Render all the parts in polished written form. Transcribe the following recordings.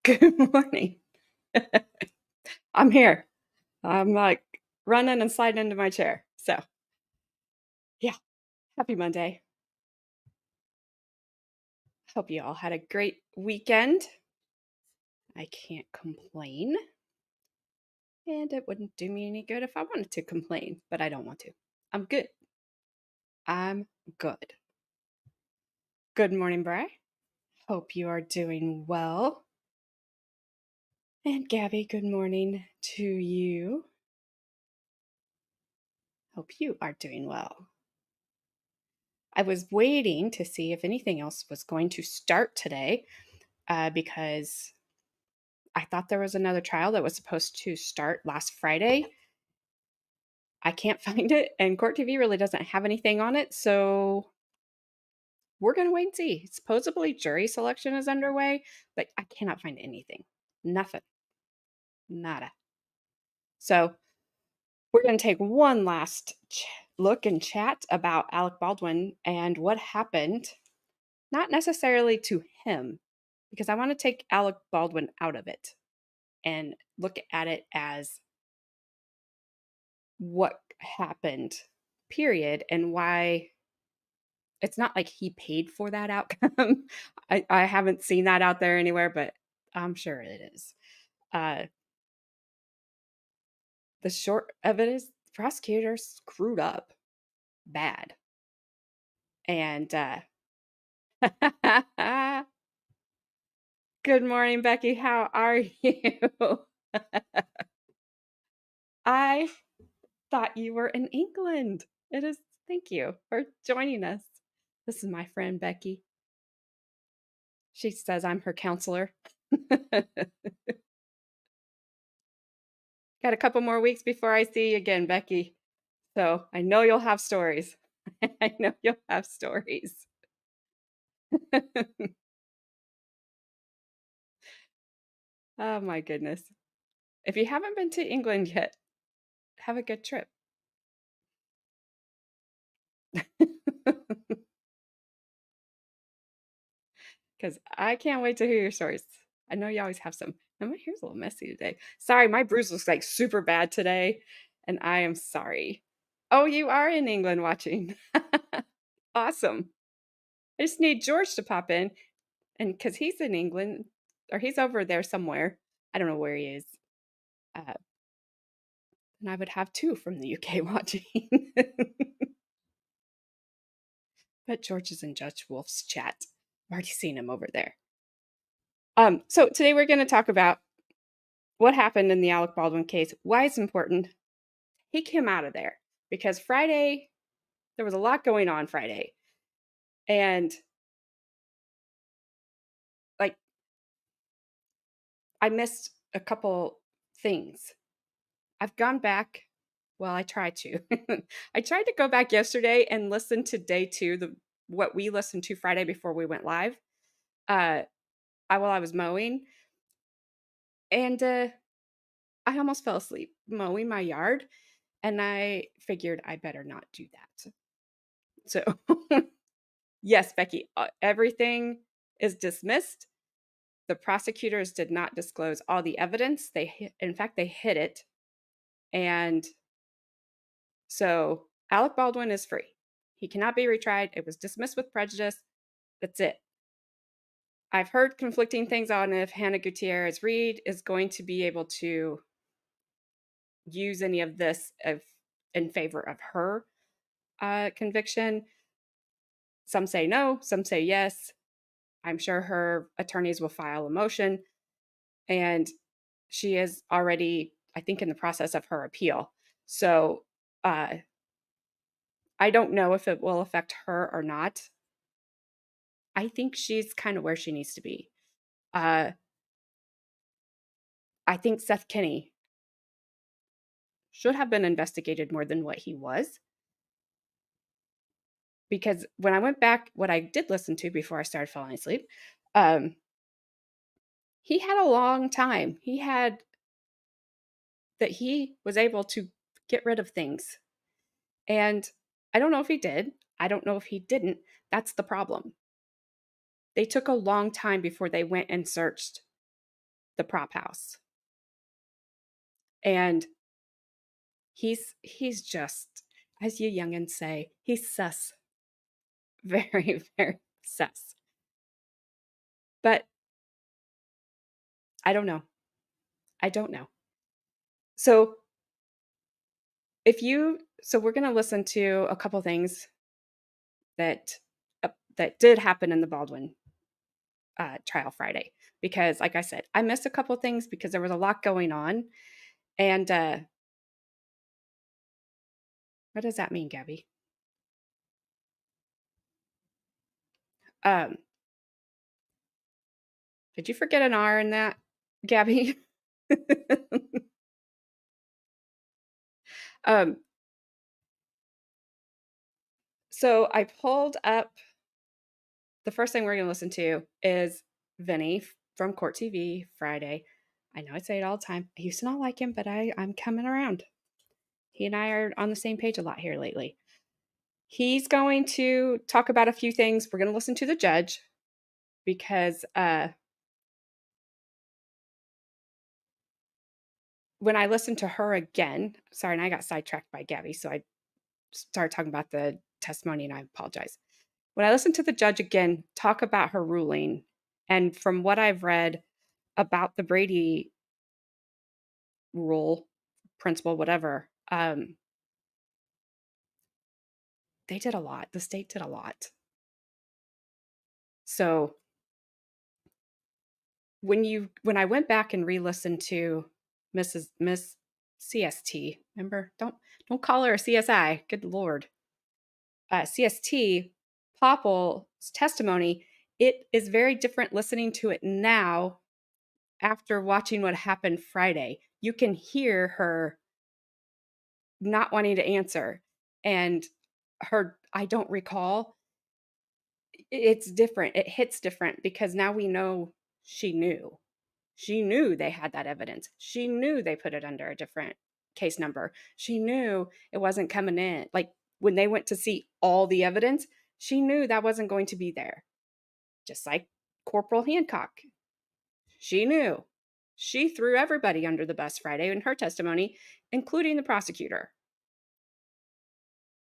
Good morning. I'm here. I'm like running and sliding into my chair. So, yeah, happy Monday. Hope you all had a great weekend. I can't complain. And it wouldn't do me any good if I wanted to complain, but I don't want to. I'm good. I'm good. Good morning, Bri. Hope you are doing well. And Gabby, good morning to you. Hope you are doing well. I was waiting to see if anything else was going to start today because I thought there was another trial that was supposed to start last Friday. I can't find it, and Court TV really doesn't have anything on it, so we're going to wait and see. Supposedly jury selection is underway, but I cannot find anything. Nothing. Nada. So we're going to take one last look and chat about Alec Baldwin and what happened, not necessarily to him, because I want to take Alec Baldwin out of it and look at it as what happened, period, and why it's not like he paid for that outcome. I haven't seen that out there anywhere, but I'm sure it is. The short of it is prosecutors screwed up bad. And good morning, Becky. How are you? I thought you were in England. It is. Thank you for joining us. This is my friend Becky. She says I'm her counselor. Got a couple more weeks before I see you again, Becky. So I know you'll have stories. I know you'll have stories. Oh my goodness. If you haven't been to England yet, have a good trip. Because I can't wait to hear your stories. I know you always have some. And my hair's a little messy today. Sorry, my bruise looks like super bad today, and I am sorry. Oh, you are in England watching. Awesome. I just need George to pop in, and because he's in England, or he's over there somewhere. I don't know where he is. And I would have two from the UK watching. But George is in Judge Wolf's chat. I've already seen him over there. So today we're going to talk about what happened in the Alec Baldwin case, why it's important. Take him out of there. Because Friday, there was a lot going on Friday. And like, I missed a couple things. I've gone back. Well, I tried to. I tried to go back yesterday and listen to day 2, what we listened to Friday before we went live. While I was mowing, and I almost fell asleep mowing my yard, and I figured I better not do that. So, yes, Becky, everything is dismissed. The prosecutors did not disclose all the evidence. In fact, they hid it. And so Alec Baldwin is free. He cannot be retried. It was dismissed with prejudice. That's it. I've heard conflicting things on if Hannah Gutierrez Reed is going to be able to use any of this in favor of her conviction. Some say no, some say yes. I'm sure her attorneys will file a motion, and she is already, I think, in the process of her appeal. So I don't know if it will affect her or not. I think she's kind of where she needs to be. Uh, I think Seth Kinney should have been investigated more than what he was. Because when I went back, what I did listen to before I started falling asleep, um, he had a long time. He had that he was able to get rid of things. And I don't know if he did. I don't know if he didn't. That's the problem. They took a long time before they went and searched the prop house. And he's just, as you youngins say, he's sus. Very, very sus. But I don't know. I don't know. So we're going to listen to a couple things that that did happen in the Baldwin trial Friday, because like I said, I missed a couple things because there was a lot going on. And what does that mean, Gabby? Um, did you forget an R in that, Gabby? um, so I pulled up, the first thing we're going to listen to is Vinny from Court TV Friday. I know I say it all the time. I used to not like him, but I'm coming around. He and I are on the same page a lot here lately. He's going to talk about a few things. We're going to listen to the judge because when I listened to her again, sorry, and I got sidetracked by Gabby, so I started talking about the testimony, and I apologize. When I listened to the judge again talk about her ruling, and from what I've read about the Brady rule, principle, whatever, they did a lot. The state did a lot. So when I went back and re-listened to Miss CST, remember, don't call her a CSI. Good Lord. CST Popple's testimony, it is very different listening to it now after watching what happened Friday. You can hear her not wanting to answer, and her I don't recall. It's different. It hits different because now we know she knew. She knew they had that evidence. She knew they put it under a different case number. She knew it wasn't coming in. Like when they went to see all the evidence, she knew that wasn't going to be there. Just like Corporal Hancock. She knew. She threw everybody under the bus Friday in her testimony, including the prosecutor.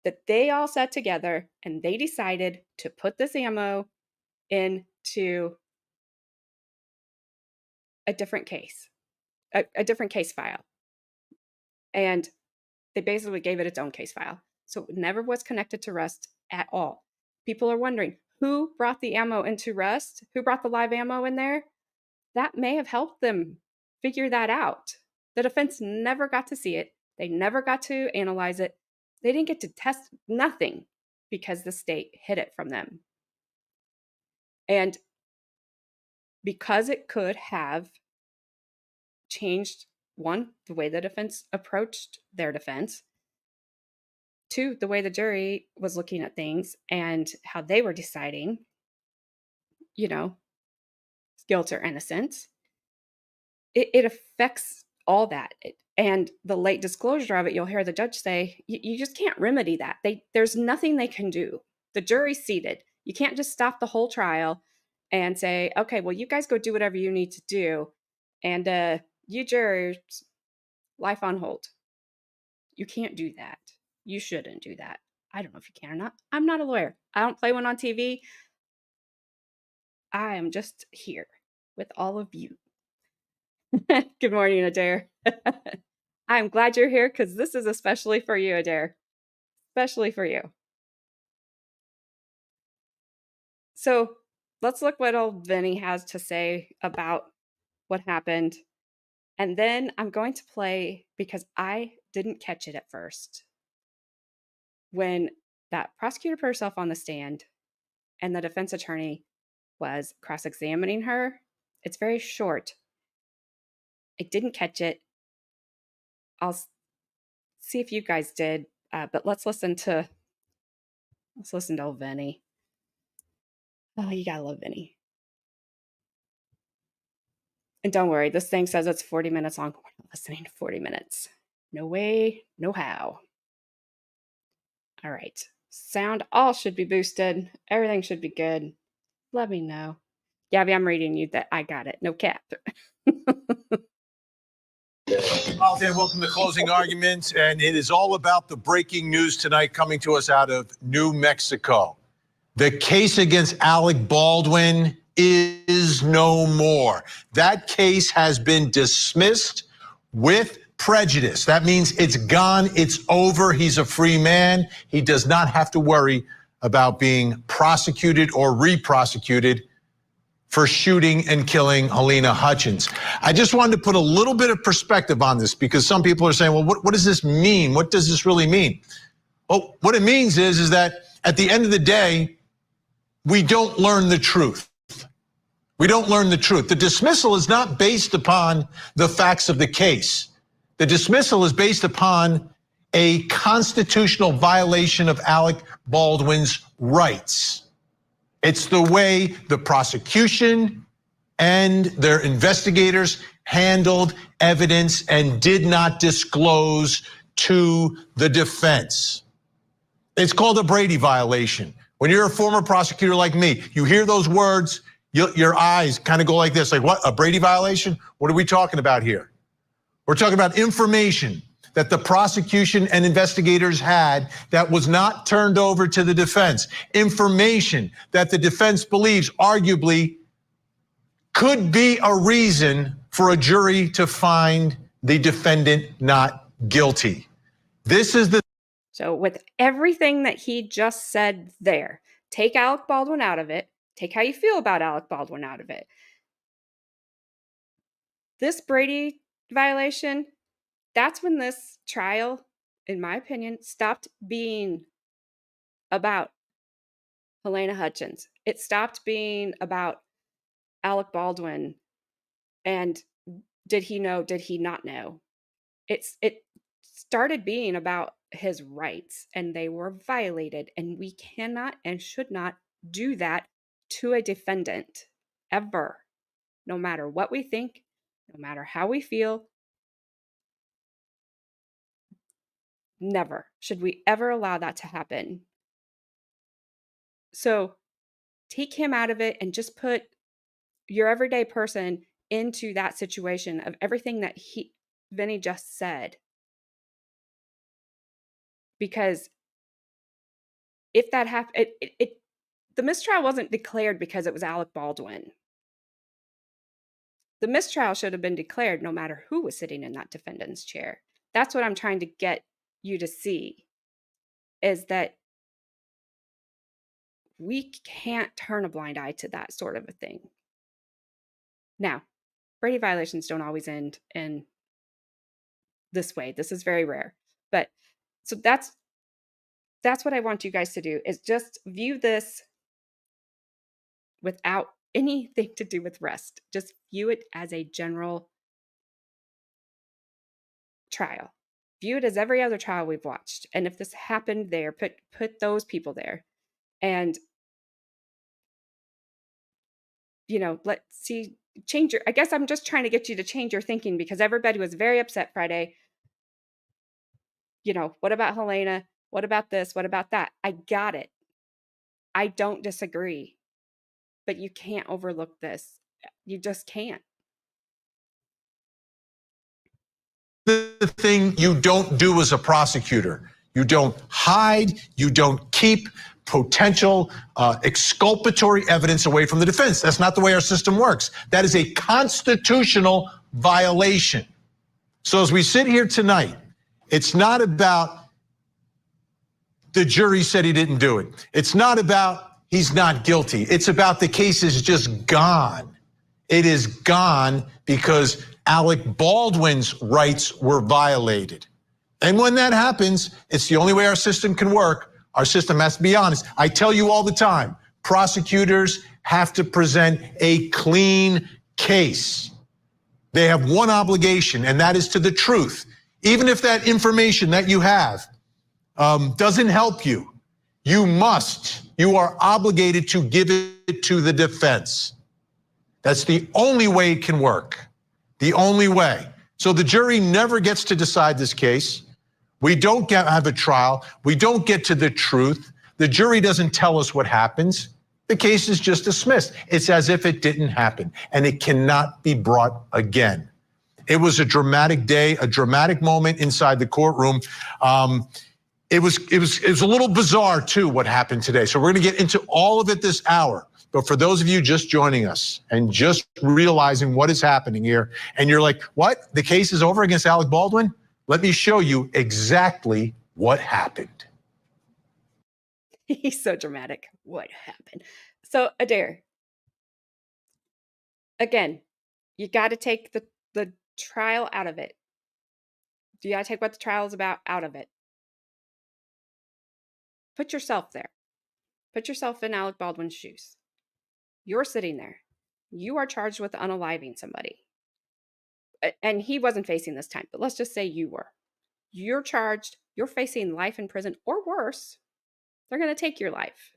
That they all sat together and they decided to put this ammo into a different case, a different case file. And they basically gave it its own case file. So it never was connected to Rust at all. People are wondering who brought the ammo into Rust? Who brought the live ammo in there? That may have helped them figure that out. The defense never got to see it. They never got to analyze it. They didn't get to test nothing because the state hid it from them. And because it could have changed, one, the way the defense approached their defense, two, the way the jury was looking at things and how they were deciding, you know, guilt or innocence, it affects all that. And the late disclosure of it, you'll hear the judge say, you just can't remedy that. There's nothing they can do. The jury's seated. You can't just stop the whole trial and say, okay, well, you guys go do whatever you need to do. And you jurors, life on hold. You can't do that. You shouldn't do that. I don't know if you can or not. I'm not a lawyer. I don't play one on TV. I am just here with all of you. Good morning, Adare. I'm glad you're here because this is especially for you, Adare. Especially for you. So let's look what old Vinny has to say about what happened. And then I'm going to play, because I didn't catch it at first, when that prosecutor put herself on the stand and the defense attorney was cross-examining her. It's very short. I didn't catch it. I'll see if you guys did, but let's listen to old Vinny. Oh, you gotta love Vinny. And don't worry, this thing says it's 40 minutes long. We're not listening to 40 minutes. No way, no how. All right. Sound all should be boosted. Everything should be good. Let me know. Gabby, I'm reading you that I got it. No cap. Welcome to Closing Arguments, and it is all about the breaking news tonight coming to us out of New Mexico. The case against Alec Baldwin is no more. That case has been dismissed with prejudice. That means it's gone, it's over, he's a free man. He does not have to worry about being prosecuted or re-prosecuted for shooting and killing Halyna Hutchins. I just wanted to put a little bit of perspective on this, because some people are saying, well, what does this mean? What does this really mean? Well, what it means is that at the end of the day, we don't learn the truth. We don't learn the truth. The dismissal is not based upon the facts of the case. The dismissal is based upon a constitutional violation of Alec Baldwin's rights. It's the way the prosecution and their investigators handled evidence and did not disclose to the defense. It's called a Brady violation. When you're a former prosecutor like me, you hear those words, your eyes kind of go like this, like, what, a Brady violation? What are we talking about here? We're talking about information that the prosecution and investigators had that was not turned over to the defense. Information that the defense believes arguably could be a reason for a jury to find the defendant not guilty. This is the... So with everything that he just said there, take Alec Baldwin out of it, take how you feel about Alec Baldwin out of it. This Brady violation, that's when this trial, in my opinion, stopped being about Halyna Hutchins. It stopped being about Alec Baldwin and did he know, did he not know? It started being about his rights, and they were violated, and we cannot and should not do that to a defendant ever, no matter what we think, no matter how we feel. Never should we ever allow that to happen. So take him out of it and just put your everyday person into that situation of everything that Vinny just said. Because if that happened, the mistrial wasn't declared because it was Alec Baldwin. The mistrial should have been declared no matter who was sitting in that defendant's chair. That's what I'm trying to get you to see, is that we can't turn a blind eye to that sort of a thing. Now, Brady violations don't always end in this way. This is very rare. But so that's what I want you guys to do, is just view this without anything to do with rest. Just view it as a general trial. View it as every other trial we've watched. And if this happened there, put those people there. And, let's see, I guess I'm just trying to get you to change your thinking, because everybody was very upset Friday. What about Halyna? What about this? What about that? I got it. I don't disagree. But you can't overlook this. You just can't. The thing you don't do as a prosecutor. You don't hide, you don't keep potential exculpatory evidence away from the defense. That's not the way our system works. That is a constitutional violation. So as we sit here tonight, it's not about the jury said he didn't do it. It's not about he's not guilty. It's about the case is just gone. It is gone because Alec Baldwin's rights were violated. And when that happens, it's the only way our system can work. Our system has to be honest. I tell you all the time, prosecutors have to present a clean case. They have one obligation, and that is to the truth. Even if that information that you have doesn't help you, you are obligated to give it to the defense. That's the only way it can work. The only way. So the jury never gets to decide this case. We don't have a trial. We don't get to the truth. The jury doesn't tell us what happens. The case is just dismissed. It's as if it didn't happen, and it cannot be brought again. It was a dramatic day, a dramatic moment inside the courtroom. It was a little bizarre too what happened today. So we're going to get into all of it this hour. But for those of you just joining us and just realizing what is happening here, and you're like, what? The case is over against Alec Baldwin? Let me show you exactly what happened. He's so dramatic. What happened? So, Adare, again, you got to take the trial out of it. You got to take what the trial is about out of it. Put yourself there. Put yourself in Alec Baldwin's shoes. You're sitting there. You are charged with unaliving somebody. And he wasn't facing this time, but let's just say you were. You're charged. You're facing life in prison or worse. They're going to take your life.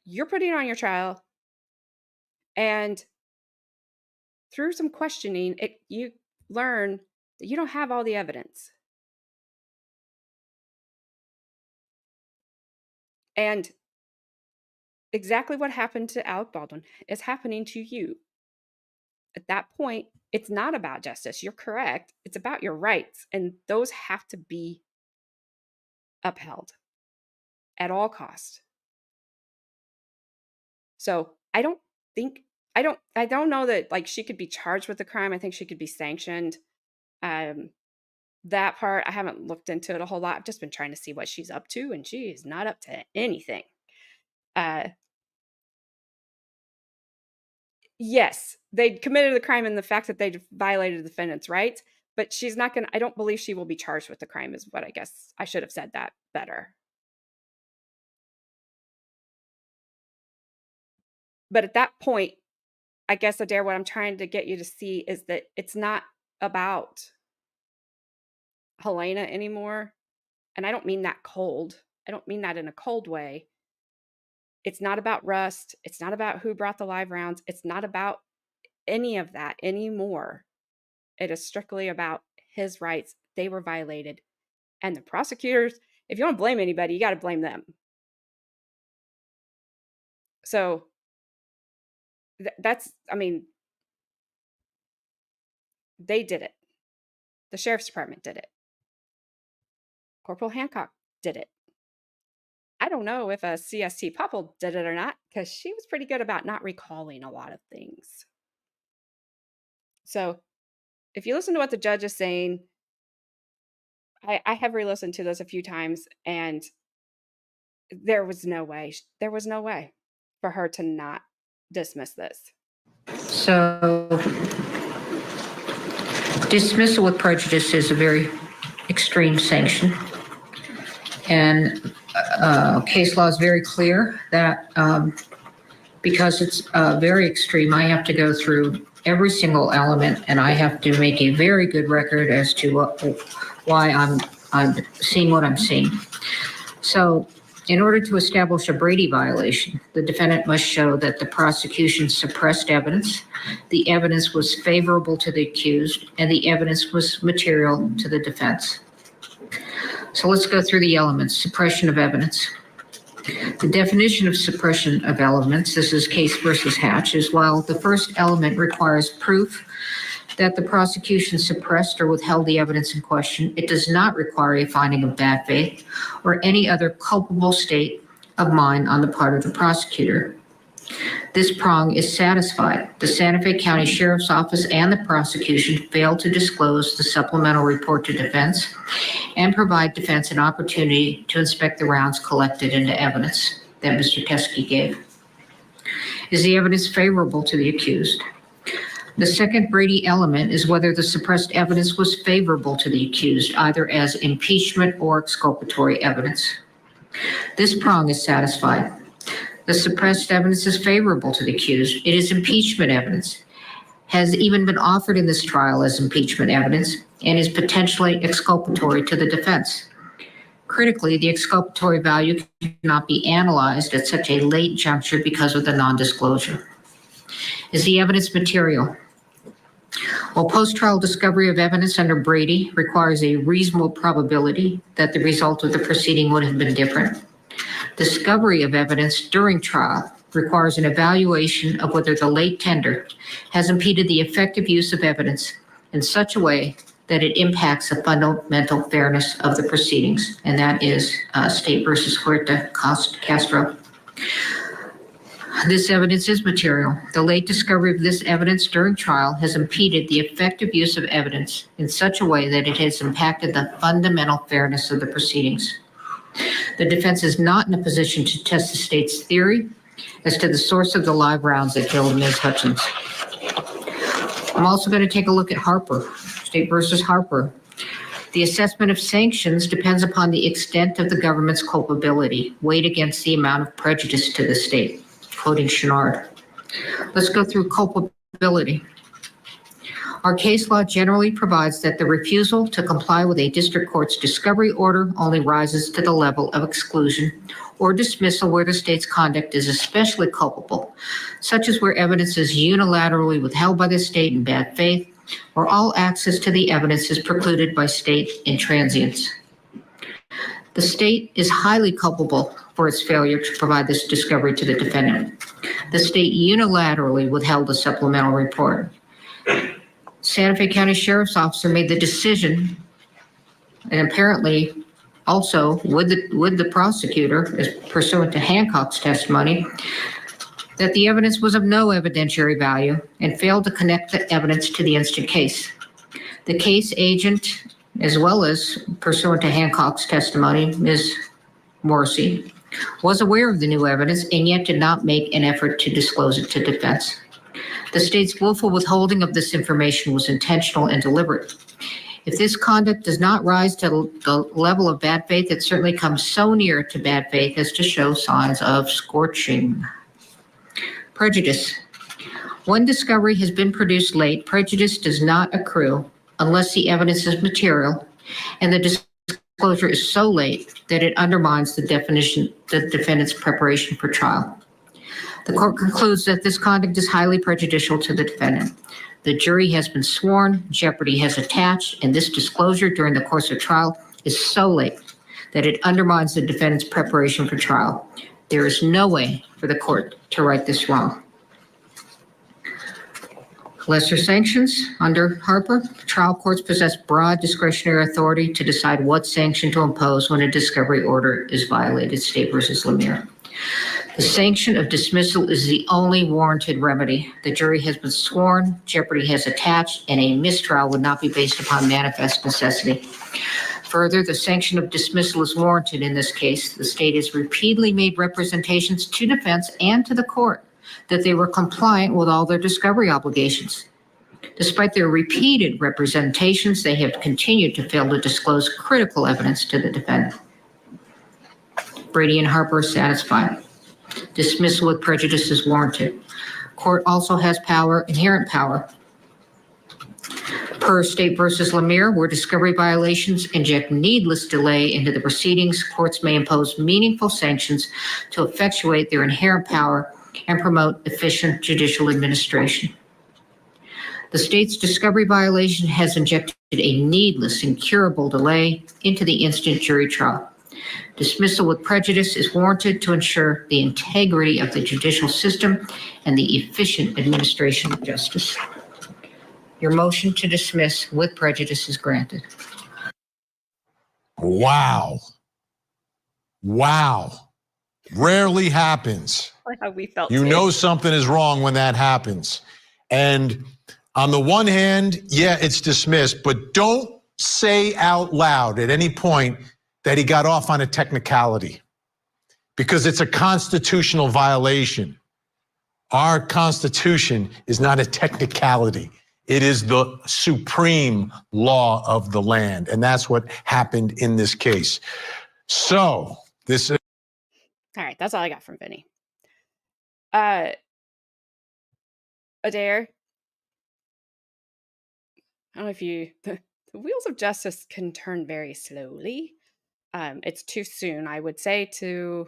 You're putting on your trial, and through some questioning, you learn that you don't have all the evidence. And exactly what happened to Alec Baldwin is happening to you. At that point, it's not about justice. You're correct. It's about your rights, and those have to be upheld at all costs. So I don't know that like she could be charged with the crime. I think she could be sanctioned. That part, I haven't looked into it a whole lot. I've just been trying to see what she's up to, and she is not up to anything. Yes, they committed the crime in the fact that they violated the defendant's rights, but she's not going to, I don't believe she will be charged with the crime is what I guess I should have said that better. But at that point, I guess, Adare, what I'm trying to get you to see is that it's not about Helena anymore. And I don't mean that cold. I don't mean that in a cold way. It's not about Rust. It's not about who brought the live rounds. It's not about any of that anymore. It is strictly about his rights. They were violated. And the prosecutors, if you want to blame anybody, you got to blame them. So that's, I mean, they did it. The sheriff's department did it. Corporal Hancock did it. I don't know if a CST Popple did it or not, because she was pretty good about not recalling a lot of things. So if you listen to what the judge is saying, I have re-listened to this a few times, and there was no way for her to not dismiss this. So dismissal with prejudice is a very extreme sanction. And case law is very clear that because it's very extreme, I have to go through every single element, and I have to make a very good record as to why I'm seeing what I'm seeing. So in order to establish a Brady violation, the defendant must show that the prosecution suppressed evidence, the evidence was favorable to the accused, and the evidence was material to the defense. So let's go through the elements. Suppression of evidence. The definition of suppression of elements, this is Case versus Hatch, is while the first element requires proof that the prosecution suppressed or withheld the evidence in question, it does not require a finding of bad faith or any other culpable state of mind on the part of the prosecutor. This prong is satisfied. The Santa Fe County Sheriff's Office and the prosecution failed to disclose the supplemental report to defense and provide defense an opportunity to inspect the rounds collected into evidence that Mr. Teske gave. Is the evidence favorable to the accused? The second Brady element is whether the suppressed evidence was favorable to the accused, either as impeachment or exculpatory evidence. This prong is satisfied. The suppressed evidence is favorable to the accused. It is impeachment evidence, has even been offered in this trial as impeachment evidence, and is potentially exculpatory to the defense. Critically, the exculpatory value cannot be analyzed at such a late juncture because of the non-disclosure. Is the evidence material? While post-trial discovery of evidence under Brady requires a reasonable probability that the result of the proceeding would have been different, discovery of evidence during trial requires an evaluation of whether the late tender has impeded the effective use of evidence in such a way that it impacts the fundamental fairness of the proceedings, and that is State versus Huerta Castro. This evidence is material. The late discovery of this evidence during trial has impeded the effective use of evidence in such a way that it has impacted the fundamental fairness of the proceedings. The defense is not in a position to test the state's theory as to the source of the live rounds that killed Ms. Hutchins. I'm also going to take a look at Harper, State versus Harper. The assessment of sanctions depends upon the extent of the government's culpability, weighed against the amount of prejudice to the state, quoting Chenard. Let's go through culpability. Our case law generally provides that the refusal to comply with a district court's discovery order only rises to the level of exclusion or dismissal where the state's conduct is especially culpable, such as where evidence is unilaterally withheld by the state in bad faith, or all access to the evidence is precluded by state intransience. The state is highly culpable for its failure to provide this discovery to the defendant. The state unilaterally withheld a supplemental report. Santa Fe County Sheriff's Officer made the decision, and apparently also with the prosecutor, as pursuant to Hancock's testimony, that the evidence was of no evidentiary value and failed to connect the evidence to the instant case. The case agent, as well as pursuant to Hancock's testimony, Ms. Morrissey, was aware of the new evidence and yet did not make an effort to disclose it to defense. The state's willful withholding of this information was intentional and deliberate. If this conduct does not rise to the level of bad faith, it certainly comes so near to bad faith as to show signs of scorching. Prejudice. When discovery has been produced late, prejudice does not accrue unless the evidence is material and the disclosure is so late that it undermines the defendant's preparation for trial. The court concludes that this conduct is highly prejudicial to the defendant. The jury has been sworn, jeopardy has attached, and this disclosure during the course of trial is so late that it undermines the defendant's preparation for trial. There is no way for the court to right this wrong. Lesser sanctions under Harper. Trial courts possess broad discretionary authority to decide what sanction to impose when a discovery order is violated, State versus Lemire. The sanction of dismissal is the only warranted remedy. The jury has been sworn, jeopardy has attached, and a mistrial would not be based upon manifest necessity. Further, the sanction of dismissal is warranted in this case. The state has repeatedly made representations to defense and to the court that they were compliant with all their discovery obligations. Despite their repeated representations, they have continued to fail to disclose critical evidence to the defendant. Brady and Harper are satisfied. Dismissal with prejudice is warranted. Court also has power, inherent power. Per State versus Lemire, where discovery violations inject needless delay into the proceedings, courts may impose meaningful sanctions to effectuate their inherent power and promote efficient judicial administration. The state's discovery violation has injected a needless, incurable delay into the instant jury trial. Dismissal with prejudice is warranted to ensure the integrity of the judicial system and the efficient administration of justice. your motion to dismiss with prejudice is granted. Wow. Wow. Rarely happens. How we felt You too. know something is wrong when that happens. And on the one hand, yeah, it's dismissed, but don't say out loud at any point that he got off on a technicality, because it's a constitutional violation. Our Constitution is not a technicality. It is the supreme law of the land. And that's what happened in this case. So this is. All right, that's all I got from Vinny. Adare, I don't know if you, the wheels of justice can turn very slowly. It's too soon, I would say, to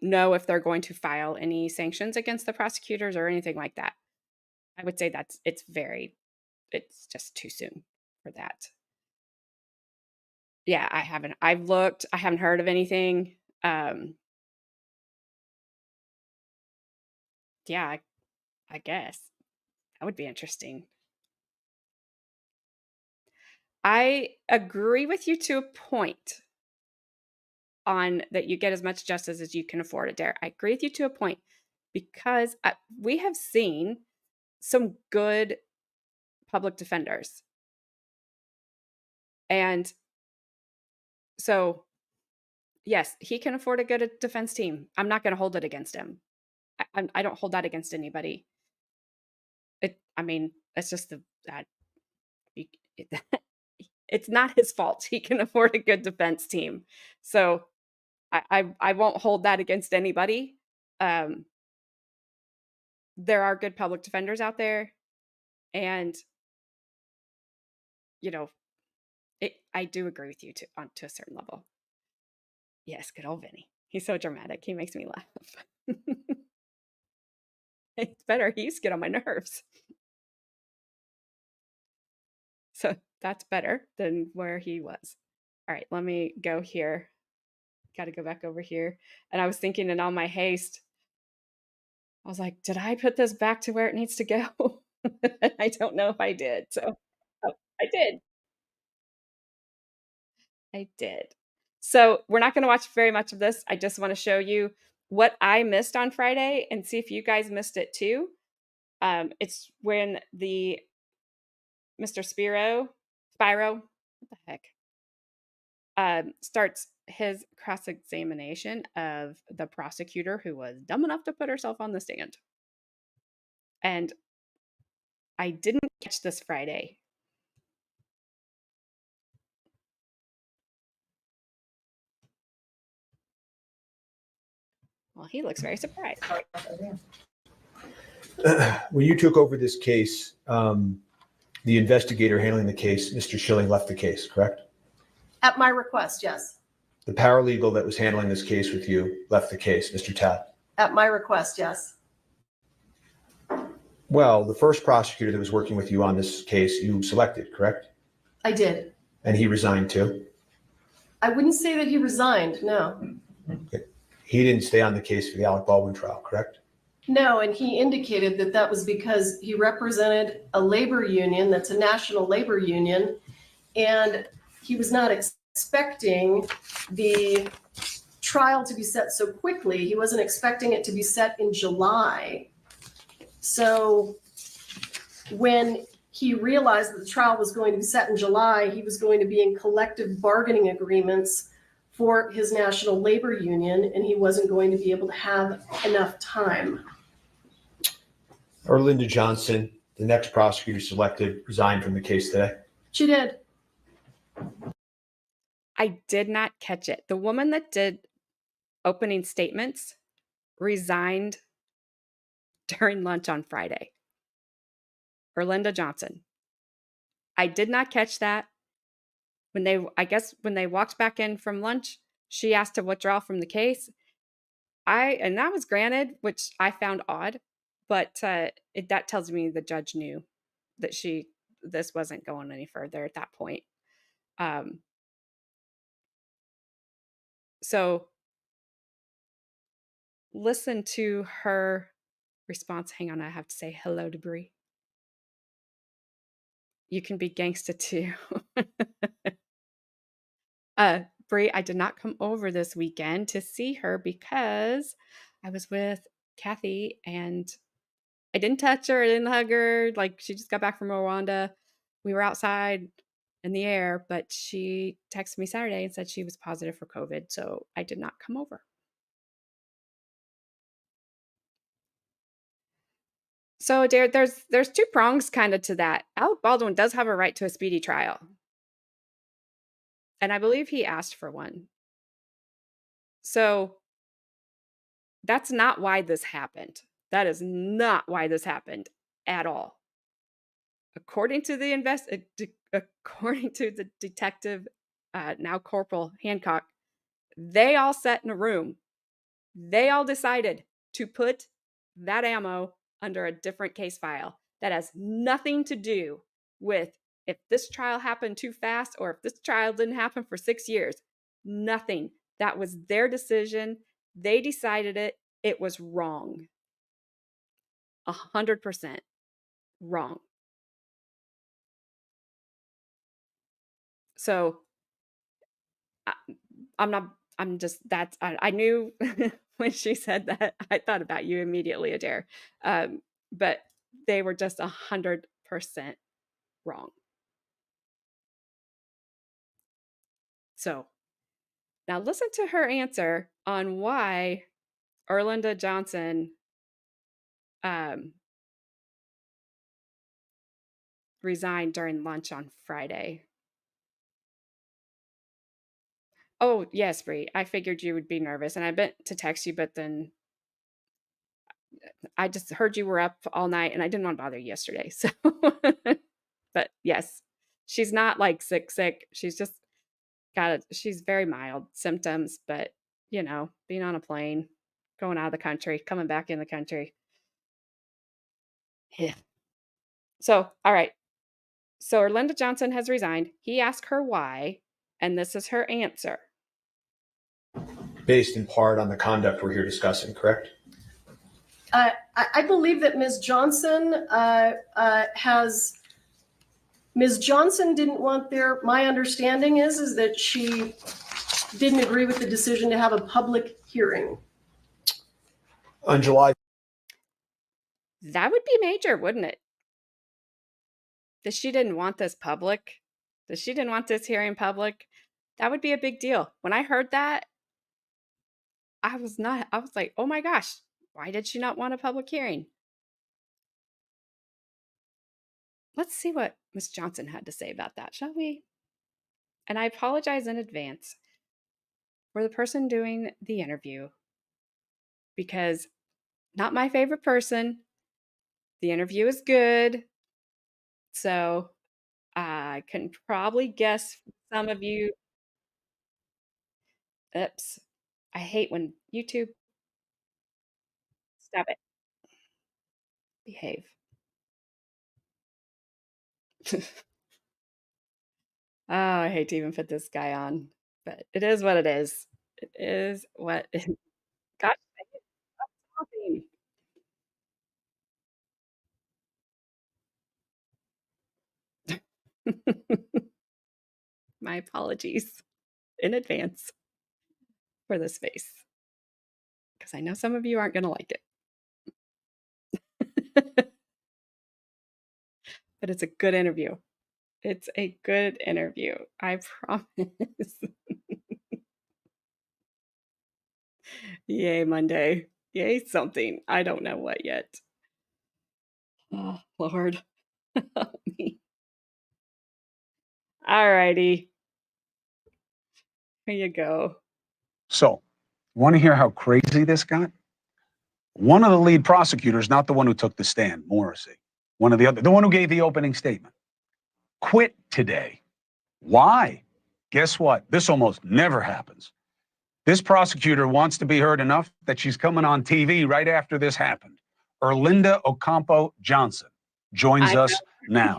know if they're going to file any sanctions against the prosecutors or anything like that. I would say it's just too soon for that. Yeah, I've looked, I haven't heard of anything. Yeah, I guess that would be interesting. I agree with you to a point on that you get as much justice as you can afford, Adare. I agree with you to a point, because we have seen some good public defenders. And so, yes, he can afford a good defense team. I'm not going to hold it against him. I don't hold that against anybody. It's just it's not his fault. He can afford a good defense team. So I won't hold that against anybody. There are good public defenders out there, and I do agree with you to a certain level. Yes, good old Vinny. He's so dramatic. He makes me laugh. It's better. He used to get on my nerves. So that's better than where he was. All right, let me go here. Got to go back over here. And I was thinking in all my haste, I was like, did I put this back to where it needs to go? I don't know if I did. So I did. I did. So we're not going to watch very much of this. I just want to show you what I missed on Friday and see if you guys missed it too. It's when the Mr. Spyro, what the heck, starts his cross-examination of the prosecutor who was dumb enough to put herself on the stand. And I didn't catch this Friday. Well, he looks very surprised. When you took over this case, the investigator handling the case, Mr. Schilling, left the case, correct? At my request, yes. The paralegal that was handling this case with you left the case, Mr. Tad? At my request, yes. Well, the first prosecutor that was working with you on this case, you selected, correct? I did. And he resigned too? I wouldn't say that he resigned, no. Okay. He didn't stay on the case for the Alec Baldwin trial, correct? No, and he indicated that that was because he represented a labor union that's a national labor union, and he was not expecting the trial to be set so quickly. He wasn't expecting it to be set in July. So when he realized that the trial was going to be set in July, he was going to be in collective bargaining agreements for his national labor union, and he wasn't going to be able to have enough time. Or Linda Johnson, the next prosecutor selected, resigned from the case today? She did. I did not catch it. The woman that did opening statements resigned during lunch on Friday. Or Linda Johnson. I did not catch that. When they walked back in from lunch, she asked to withdraw from the case. And that was granted, which I found odd, but that tells me the judge knew that this wasn't going any further at that point. So listen to her response. Hang on, I have to say hello to Bree. You can be gangsta too. Bree, I did not come over this weekend to see her because I was with Kathy and I didn't touch her, I didn't hug her. Like, she just got back from Rwanda. We were outside in the air, but she texted me Saturday and said she was positive for COVID, so I did not come over. So there's two prongs kind of to that. Alec Baldwin does have a right to a speedy trial. And I believe he asked for one. So that's not why this happened. That is not why this happened at all. According to the according to the detective, now Corporal Hancock, they all sat in a room. They all decided to put that ammo under a different case file. That has nothing to do with if this trial happened too fast or if this trial didn't happen for 6 years. Nothing. That was their decision. They decided it. It was wrong. 100% wrong. So I knew when she said that, I thought about you immediately, Adare. But they were just 100% wrong. So now listen to her answer on why Erlinda Johnson resigned during lunch on Friday. Oh, yes, Bree. I figured you would be nervous, and I meant to text you, but then I just heard you were up all night, and I didn't want to bother you yesterday. So, but yes, she's not like sick. She's just she's very mild symptoms, but being on a plane, going out of the country, coming back in the country. Yeah. So, all right. So Erlinda Johnson has resigned. He asked her why, and this is her answer. Based in part on the conduct we're here discussing, correct? I believe that Ms. Johnson Ms. Johnson didn't want my understanding is that she didn't agree with the decision to have a public hearing. On July. That would be major, wouldn't it? That she didn't want this public, that she didn't want this hearing public. That would be a big deal. When I heard that, I was like, oh my gosh, why did she not want a public hearing? Let's see what Ms. Johnson had to say about that, shall we? And I apologize in advance for the person doing the interview, because not my favorite person. The interview is good. So I can probably guess some of you. Oops. I hate when YouTube. Stop it. Behave. Oh, I hate to even put this guy on, but it is what it is. It is what it is. Gosh, stop talking. My apologies in advance for this face, because I know some of you aren't going to like it. But it's a good interview. It's a good interview. I promise. Yay, Monday. Yay, something. I don't know what yet. Oh, Lord. Help me. All righty. Here you go. So, want to hear how crazy this got? One of the lead prosecutors, not the one who took the stand, Morrissey, the one who gave the opening statement, quit today. Why? Guess what? This almost never happens. This prosecutor wants to be heard enough that she's coming on TV right after this happened. Erlinda Okomo Johnson joins us now.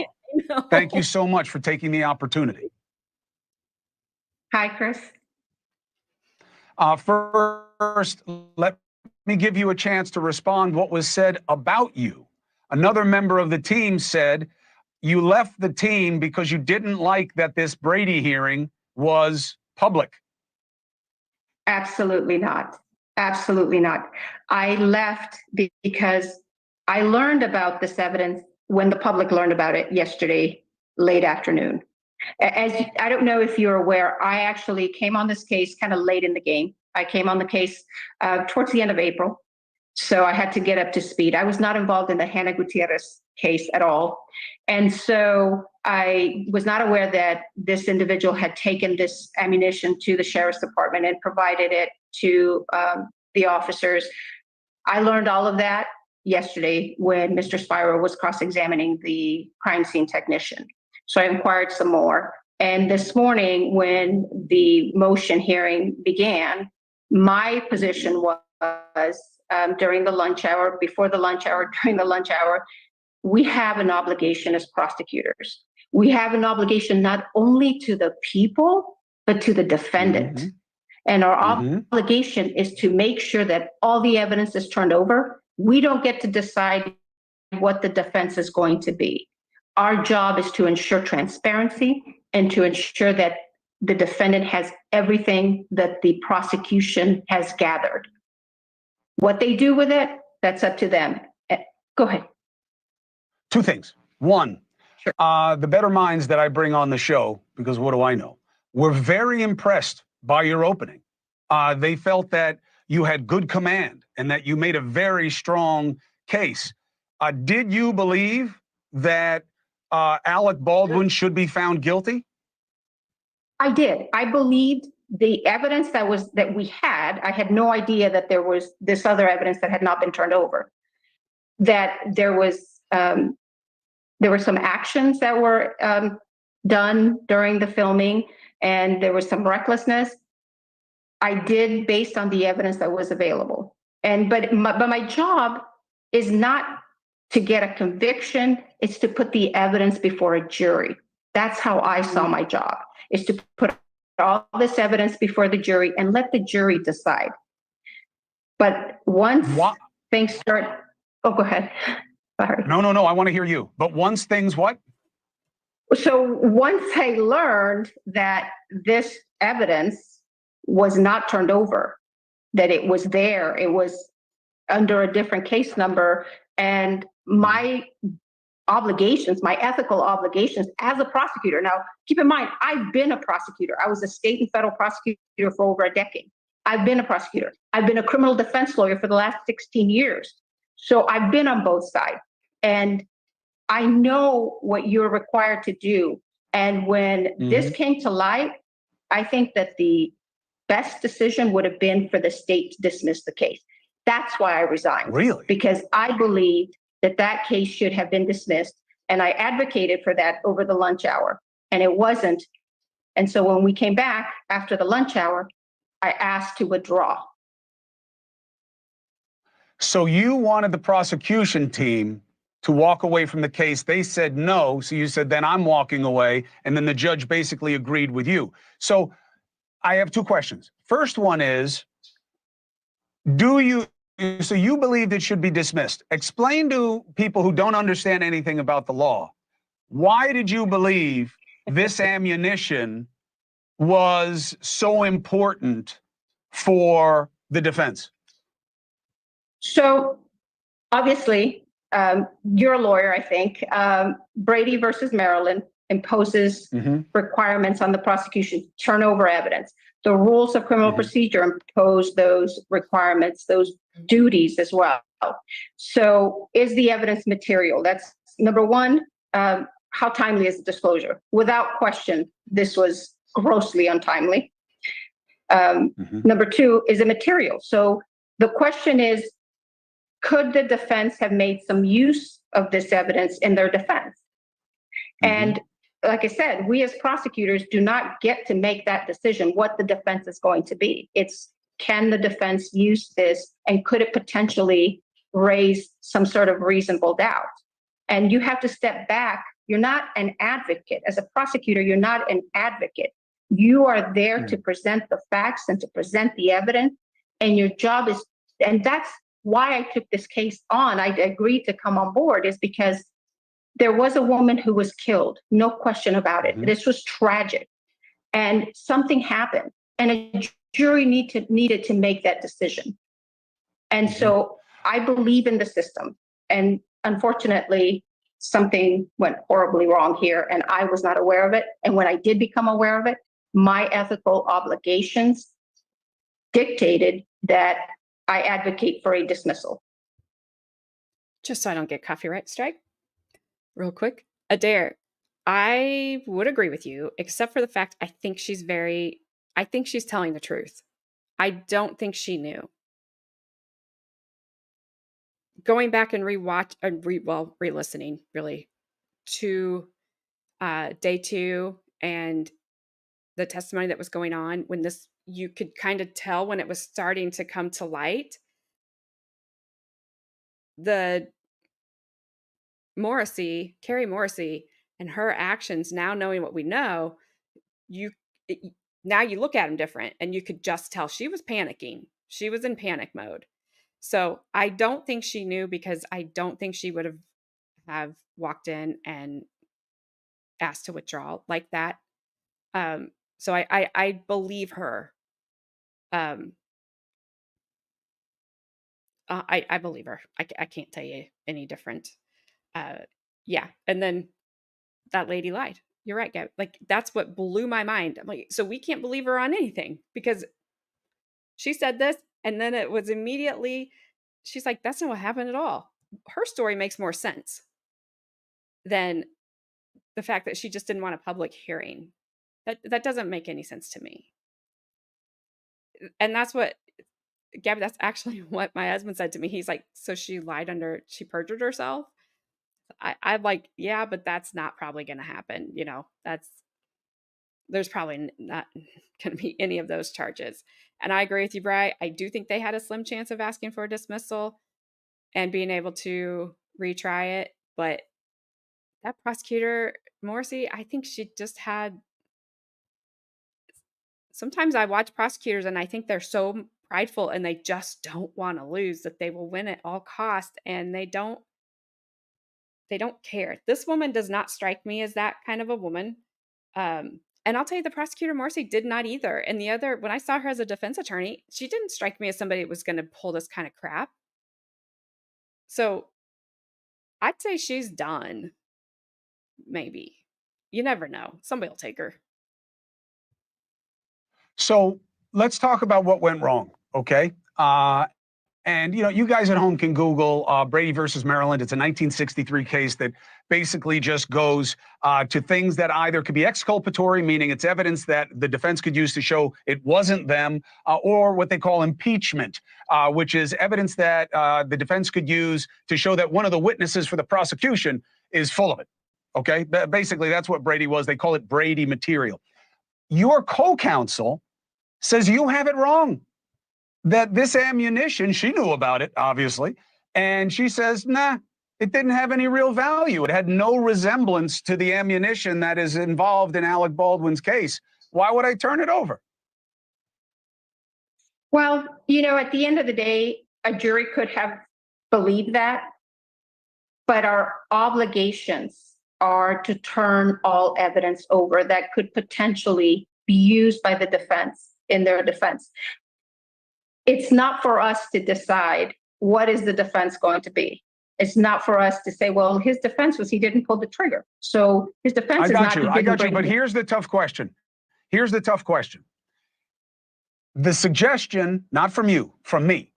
Thank you so much for taking the opportunity. Hi, Chris. First, let me give you a chance to respond what was said about you. Another member of the team said you left the team because you didn't like that this Brady hearing was public. Absolutely not. Absolutely not. I left because I learned about this evidence when the public learned about it yesterday, late afternoon. As I don't know if you're aware, I actually came on this case kind of late in the game. I came on the case towards the end of April. So I had to get up to speed. I was not involved in the Hannah Gutierrez case at all. And so I was not aware that this individual had taken this ammunition to the sheriff's department and provided it to the officers. I learned all of that yesterday when Mr. Spyro was cross-examining the crime scene technician. So I inquired some more. And this morning, when the motion hearing began, my position was during the lunch hour, before the lunch hour, during the lunch hour, we have an obligation as prosecutors. We have an obligation not only to the people, but to the defendant. Mm-hmm. And our obligation is to make sure that all the evidence is turned over. We don't get to decide what the defense is going to be. Our job is to ensure transparency and to ensure that the defendant has everything that the prosecution has gathered. What they do with it, that's up to them. Go ahead. Two things. One, Sure. The better minds that I bring on the show, because what do I know, were very impressed by your opening. They felt that you had good command and that you made a very strong case. Did you believe that Alec Baldwin should be found guilty? I did. I believed the evidence that we had. I had no idea that there was this other evidence that had not been turned over. That there were some actions that were done during the filming, and there was some recklessness. I did based on the evidence that was available. But my job is not to get a conviction. It's to put the evidence before a jury. That's how I saw my job, is to put all this evidence before the jury and let the jury decide. But once things start, oh, go ahead. Sorry. No, I want to hear you. But once things what? So once I learned that this evidence was not turned over, that it was there, it was under a different case number, and my obligations, my ethical obligations as a prosecutor. Now, keep in mind, I've been a prosecutor. I was a state and federal prosecutor for over a decade. I've been a prosecutor. I've been a criminal defense lawyer for the last 16 years. So I've been on both sides. And I know what you're required to do. And when this came to light, I think that the best decision would have been for the state to dismiss the case. That's why I resigned. Really? Because I believed that case should have been dismissed. And I advocated for that over the lunch hour, and it wasn't. And so when we came back after the lunch hour, I asked to withdraw. So you wanted the prosecution team to walk away from the case. They said no. So you said, then I'm walking away. And then the judge basically agreed with you. So I have two questions. First one is, so you believed it should be dismissed. Explain to people who don't understand anything about the law, why did you believe this ammunition was so important for the defense? So obviously, you're a lawyer, I think. Brady versus Maryland imposes requirements on the prosecution to turn over evidence. The rules of criminal procedure impose those requirements, those duties as well. So is the evidence material? That's number one. How timely is the disclosure? Without question, this was grossly untimely. Number two, is it material? So the question is, could the defense have made some use of this evidence in their defense? And like I said, we as prosecutors do not get to make that decision what the defense is going to be. It's, can the defense use this, and could it potentially raise some sort of reasonable doubt? And you have to step back. You're not an advocate. As a prosecutor, you're not an advocate. You are there to present the facts and to present the evidence. And your job is and that's why I took this case on. I agreed to come on board is because there was a woman who was killed, no question about it. This was tragic, and something happened, and a jury needed to make that decision. And so I believe in the system, and unfortunately, something went horribly wrong here, and I was not aware of it. And when I did become aware of it, my ethical obligations dictated that I advocate for a dismissal. Just so I don't get copyright strike, real quick. Adare, I would agree with you, except for the fact I think she's telling the truth. I don't think she knew. Going back and re-listening really to day 2 and the testimony that was going on when you could kind of tell when it was starting to come to light. The Carrie Morrissey, and her actions, now knowing what we know, now you look at them different, and you could just tell she was panicking. She was in panic mode. So I don't think she knew, because I don't think she would have walked in and asked to withdraw like that. So I believe her. I believe her. I can't tell you any different. Yeah. And then that lady lied. You're right, Gab. Like, that's what blew my mind. I'm like, so we can't believe her on anything, because she said this, and then it was immediately, she's like, that's not what happened at all. Her story makes more sense than the fact that she just didn't want a public hearing. That doesn't make any sense to me. And that's what, Gabby, that's actually what my husband said to me. He's like, so she perjured herself? I'm like, yeah, but that's not probably going to happen. There's probably not going to be any of those charges. And I agree with you, Bri. I do think they had a slim chance of asking for a dismissal and being able to retry it. But that prosecutor, Morrissey, I think she just had. Sometimes I watch prosecutors and I think they're so prideful and they just don't want to lose, that they will win at all costs, and they don't care. This woman does not strike me as that kind of a woman. And I'll tell you, the prosecutor Morrissey did not either. And when I saw her as a defense attorney, she didn't strike me as somebody that was going to pull this kind of crap. So I'd say she's done. Maybe. You never know. Somebody will take her. So let's talk about what went wrong, okay? And you guys at home can Google Brady versus Maryland. It's a 1963 case that basically just goes to things that either could be exculpatory, meaning it's evidence that the defense could use to show it wasn't them, or what they call impeachment, which is evidence that the defense could use to show that one of the witnesses for the prosecution is full of it. Okay, basically that's what Brady was. They call it Brady material. Your co-counsel says you have it wrong. That this ammunition, she knew about it, obviously, and she says, nah, it didn't have any real value. It had no resemblance to the ammunition that is involved in Alec Baldwin's case. Why would I turn it over? Well, at the end of the day, a jury could have believed that, but our obligations are to turn all evidence over that could potentially be used by the defense in their defense. It's not for us to decide what is the defense going to be. It's not for us to say, well, his defense was he didn't pull the trigger. So his defense is not. I got you. But here's the tough question. The suggestion, not from you, from me,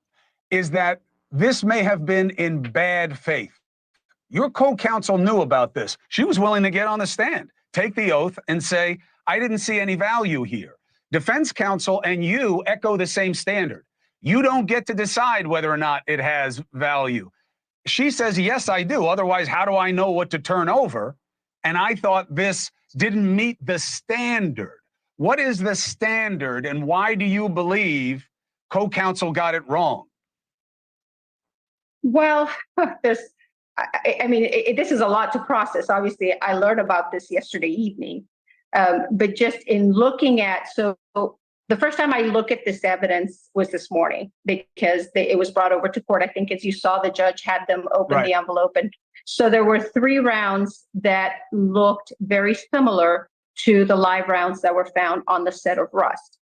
is that this may have been in bad faith. Your co-counsel knew about this. She was willing to get on the stand, take the oath, and say, I didn't see any value here. Defense counsel and you echo the same standard. You don't get to decide whether or not it has value. She says, yes, I do. Otherwise, how do I know what to turn over? And I thought this didn't meet the standard. What is the standard, and why do you believe co-counsel got it wrong? Well, this is a lot to process. Obviously, I learned about this yesterday evening. But just in looking at, so the first time I look at this evidence was this morning because it was brought over to court. I think as you saw, the judge had them open the envelope. And so there were 3 rounds that looked very similar to the live rounds that were found on the set of Rust.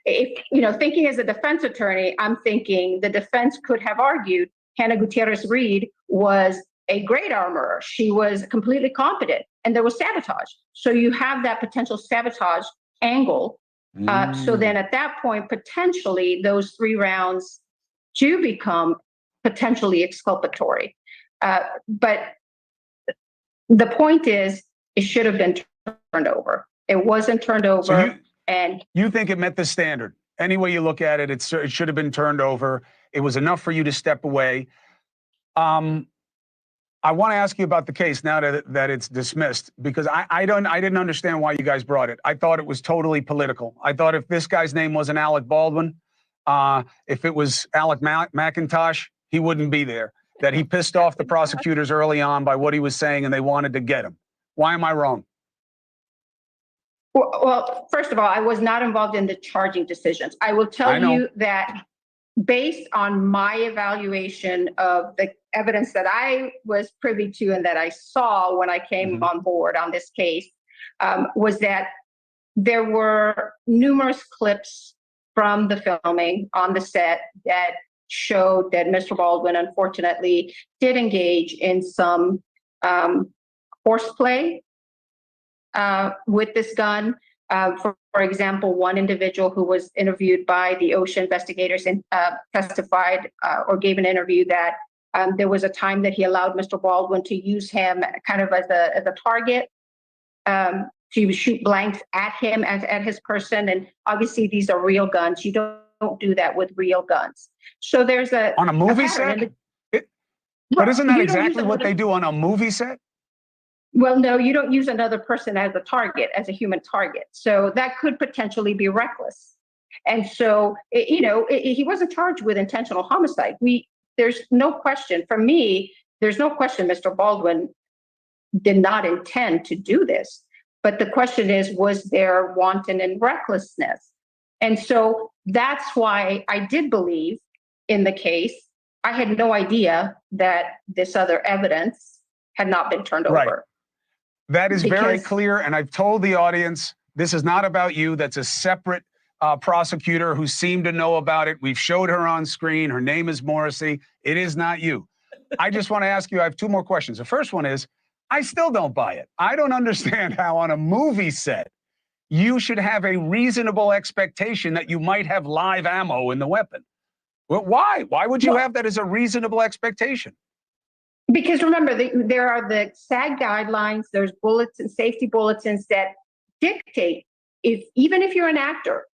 If, thinking as a defense attorney, I'm thinking the defense could have argued Hannah Gutierrez Reed was a great armorer. She was completely competent, and there was sabotage. So you have that potential sabotage angle. So then at that point, potentially those 3 rounds do become potentially exculpatory. But the point is, it should have been turned over. It wasn't turned over. So and you think it met the standard? Any way you look at it, it should have been turned over. It was enough for you to step away. I want to ask you about the case now that it's dismissed, because I didn't understand why you guys brought it. I thought it was totally political. I thought if this guy's name wasn't Alec Baldwin, if it was Alec McIntosh, he wouldn't be there. That he pissed off the prosecutors early on by what he was saying, and they wanted to get him. Why am I wrong? Well, first of all, I was not involved in the charging decisions. I will tell you that based on my evaluation of the evidence that I was privy to and that I saw when I came on board on this case, was that there were numerous clips from the filming on the set that showed that Mr. Baldwin, unfortunately, did engage in some horseplay with this gun. For example, one individual who was interviewed by the OSHA investigators and testified or gave an interview that there was a time that he allowed Mr. Baldwin to use him kind of as a target, to shoot blanks at him, at his person. And obviously these are real guns. You don't do that with real guns. So there's on a movie set? But isn't that exactly what they do on a movie set? Well, no, you don't use another person as a target, as a human target. So that could potentially be reckless. And so, he wasn't charged with intentional homicide. There's no question, for me, there's no question Mr. Baldwin did not intend to do this. But the question is, was there wanton and recklessness? And so that's why I did believe in the case. I had no idea that this other evidence had not been turned over. That is very clear, and I've told the audience, this is not about you. That's a separate prosecutor who seemed to know about it. We've showed her on screen. Her name is Morrissey. It is not you. I just want to ask you, I have 2 more questions. The first one is, I still don't buy it. I don't understand how on a movie set, you should have a reasonable expectation that you might have live ammo in the weapon. Well, why? Why would you have that as a reasonable expectation? Because remember, there are the SAG guidelines, there's bulletins, safety bulletins that dictate even if you're an actor,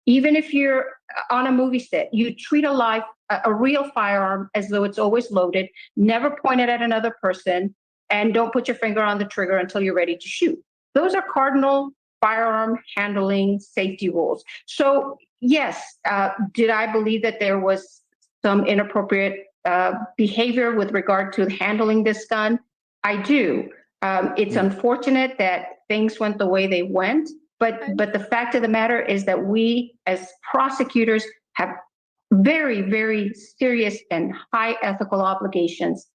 even if you're on a movie set, you treat a real firearm as though it's always loaded, never point it at another person, and don't put your finger on the trigger until you're ready to shoot. Those are cardinal firearm handling safety rules. So yes, did I believe that there was some inappropriate behavior with regard to handling this gun? I do. It's unfortunate that things went the way they went, but the fact of the matter is that we as prosecutors have very, very serious and high ethical obligations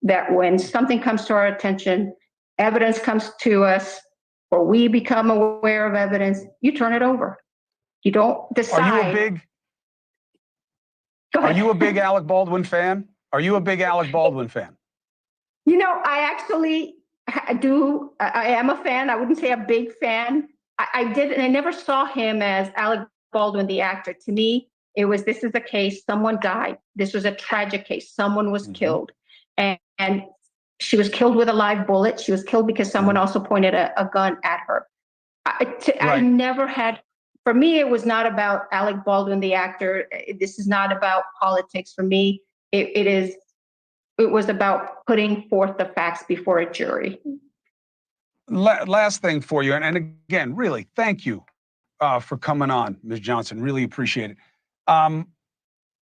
that when something comes to our attention, evidence comes to us, or we become aware of evidence, you turn it over. You don't decide. Are you a big Alec Baldwin fan? Are you a big Alec Baldwin fan? I actually do. I am a fan. I wouldn't say a big fan. I never saw him as Alec Baldwin, the actor. To me, this is a case, someone died. This was a tragic case. Someone was killed. And she was killed with a live bullet. She was killed because someone also pointed a gun at her. I never had. For me, it was not about Alec Baldwin, the actor. This is not about politics. For me, it was about putting forth the facts before a jury. Last thing for you, and again, really, thank you for coming on, Ms. Johnson. Really appreciate it.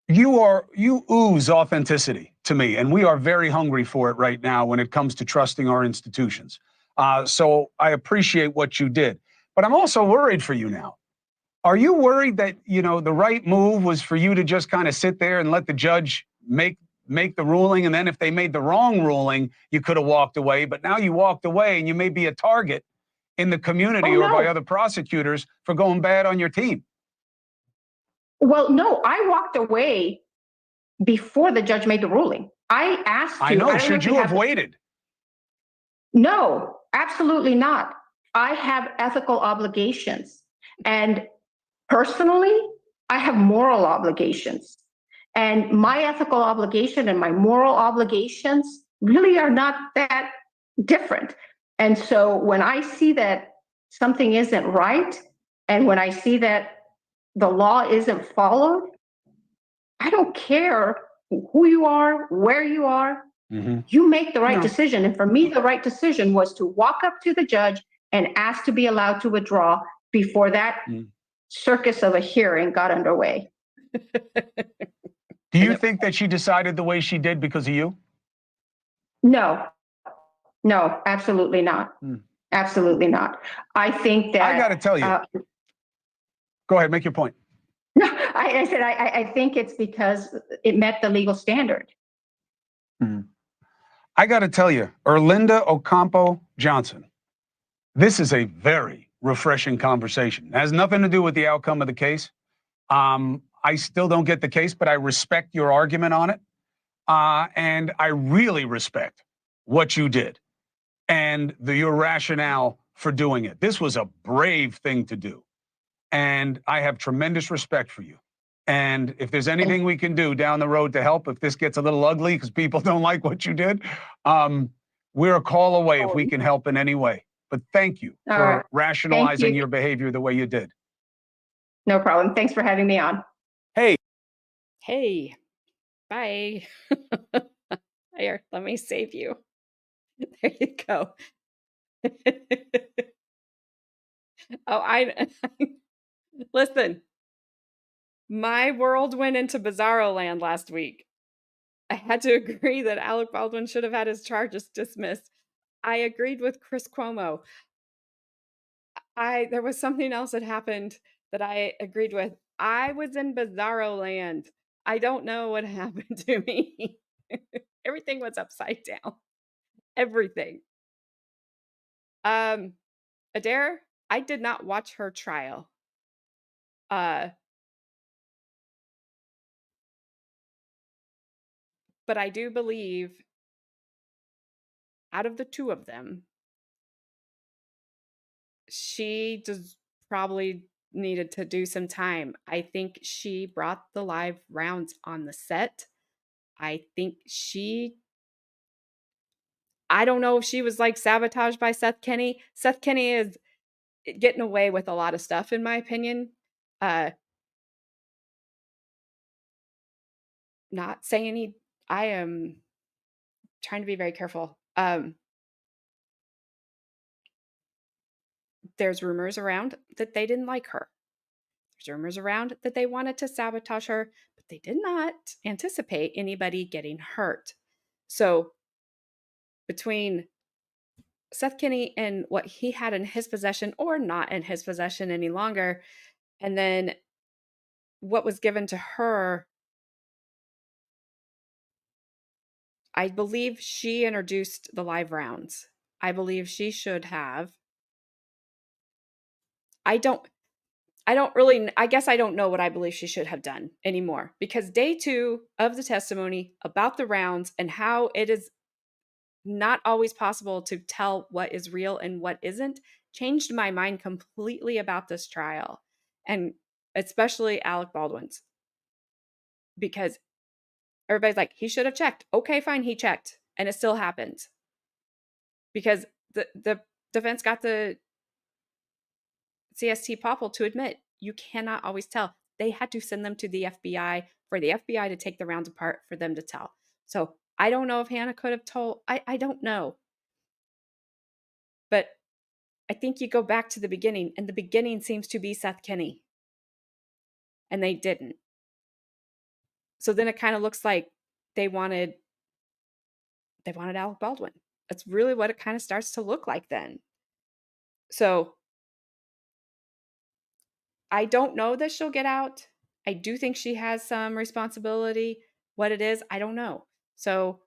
You ooze authenticity to me, and we are very hungry for it right now when it comes to trusting our institutions. So I appreciate what you did. But I'm also worried for you now. Are you worried that, the right move was for you to just kind of sit there and let the judge make the ruling, and then if they made the wrong ruling, you could have walked away, but now you walked away and you may be a target in the community Oh, or by no. other prosecutors for going bad on your team? Well, no, I walked away before the judge made the ruling. I asked you. I know. don't Should if you have the- waited? No, absolutely not. I have ethical obligations. And personally, I have moral obligations. And my ethical obligation and my moral obligations really are not that different. And so when I see that something isn't right, and when I see that the law isn't followed, I don't care who you are, where you are, you make the right No. decision. And for me, the right decision was to walk up to the judge and ask to be allowed to withdraw before that circus of a hearing got underway. Do you think that she decided the way she did because of you? No, absolutely not. Absolutely not. I think that I got to tell you. Go ahead, make your point. No, I said I think it's because it met the legal standard. I got to tell you, Erlinda Ocampo Johnson, this is a very refreshing conversation. It has nothing to do with the outcome of the case. I still don't get the case, but I respect your argument on it. And I really respect what you did and your rationale for doing it. This was a brave thing to do. And I have tremendous respect for you. And if there's anything we can do down the road to help, if this gets a little ugly because people don't like what you did, we're a call away if we can help in any way. But thank you for rationalizing your behavior the way you did. No problem. Thanks for having me on. Hey, bye. Here, let me save you. There you go. Oh, listen. My world went into bizarro land last week. I had to agree that Alec Baldwin should have had his charges dismissed. I agreed with Chris Cuomo. There was something else that happened that I agreed with. I was in bizarro land. I don't know what happened to me. Everything was upside down. Everything. Adare, I did not watch her trial. But I do believe out of the two of them, she just probably needed to do some time. I think she brought the live rounds on the set. I don't know if she was like sabotaged by Seth Kenney. Seth Kenney is getting away with a lot of stuff, in my opinion. Not saying I am trying to be very careful. There's rumors around that they didn't like her. There's rumors around that they wanted to sabotage her, but they did not anticipate anybody getting hurt. So between Seth Kenney and what he had in his possession or not in his possession any longer, and then what was given to her, I believe she introduced the live rounds. I believe she should have. I guess I don't know what I believe she should have done anymore, because day 2 of the testimony about the rounds and how it is not always possible to tell what is real and what isn't changed my mind completely about this trial, and especially Alec Baldwin's, because everybody's like, he should have checked. Okay, fine, he checked, and it still happened because the defense got the CST Popple to admit you cannot always tell. They had to send them to the FBI for the FBI to take the rounds apart for them to tell. So I don't know if Hannah could have told. I don't know. But I think you go back to the beginning, and the beginning seems to be Seth Kenney. And they didn't. So then it kind of looks like they wanted Alec Baldwin. That's really what it kind of starts to look like then. So I don't know that she'll get out. I do think she has some responsibility. What it is, I don't know. So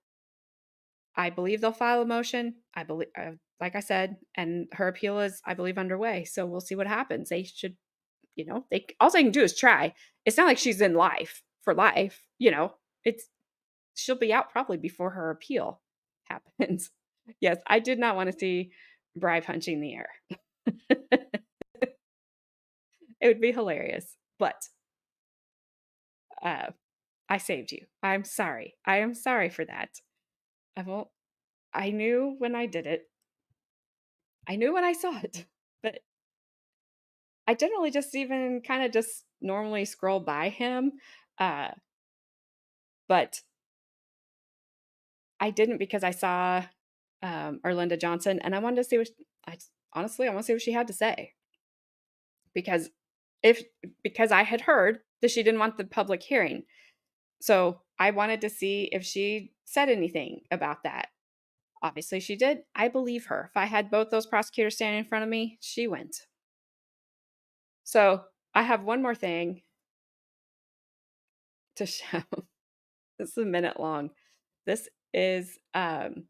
I believe they'll file a motion. I believe, like I said, and her appeal is, I believe, underway. So we'll see what happens. They should, they all they can do is try. It's not like she's in life for life. It's she'll be out probably before her appeal happens. Yes, I did not want to see Bri punching the air. It would be hilarious, but uh, I saved you. I'm sorry. I am sorry for that. I won't. I knew when I did it. I knew when I saw it, but I generally just even kind of just normally scroll by him. Uh, but I didn't because I saw Erlinda Johnson and I wanted to see honestly, I want to see what she had to say. Because because I had heard that she didn't want the public hearing. So I wanted to see if she said anything about that. Obviously, she did. I believe her. If I had both those prosecutors standing in front of me, she went. So I have one more thing to show. This is a minute long. This is thank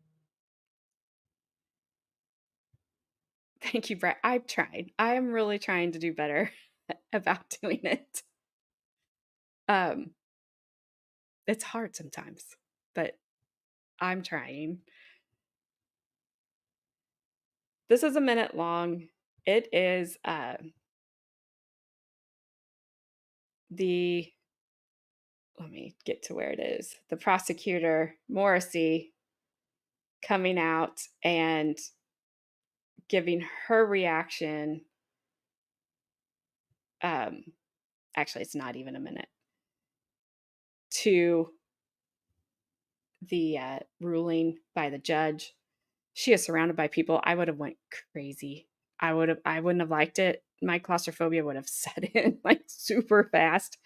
you, Brett. I've tried. I am really trying to do better about doing it. It's hard sometimes, but I'm trying. This is a minute long. It is the let me get to where it is. The prosecutor, Morrissey, coming out and giving her reaction. Actually, it's not even a minute. To the ruling by the judge. She is surrounded by people. I would have went crazy. I wouldn't have liked it. My claustrophobia would have set in like super fast.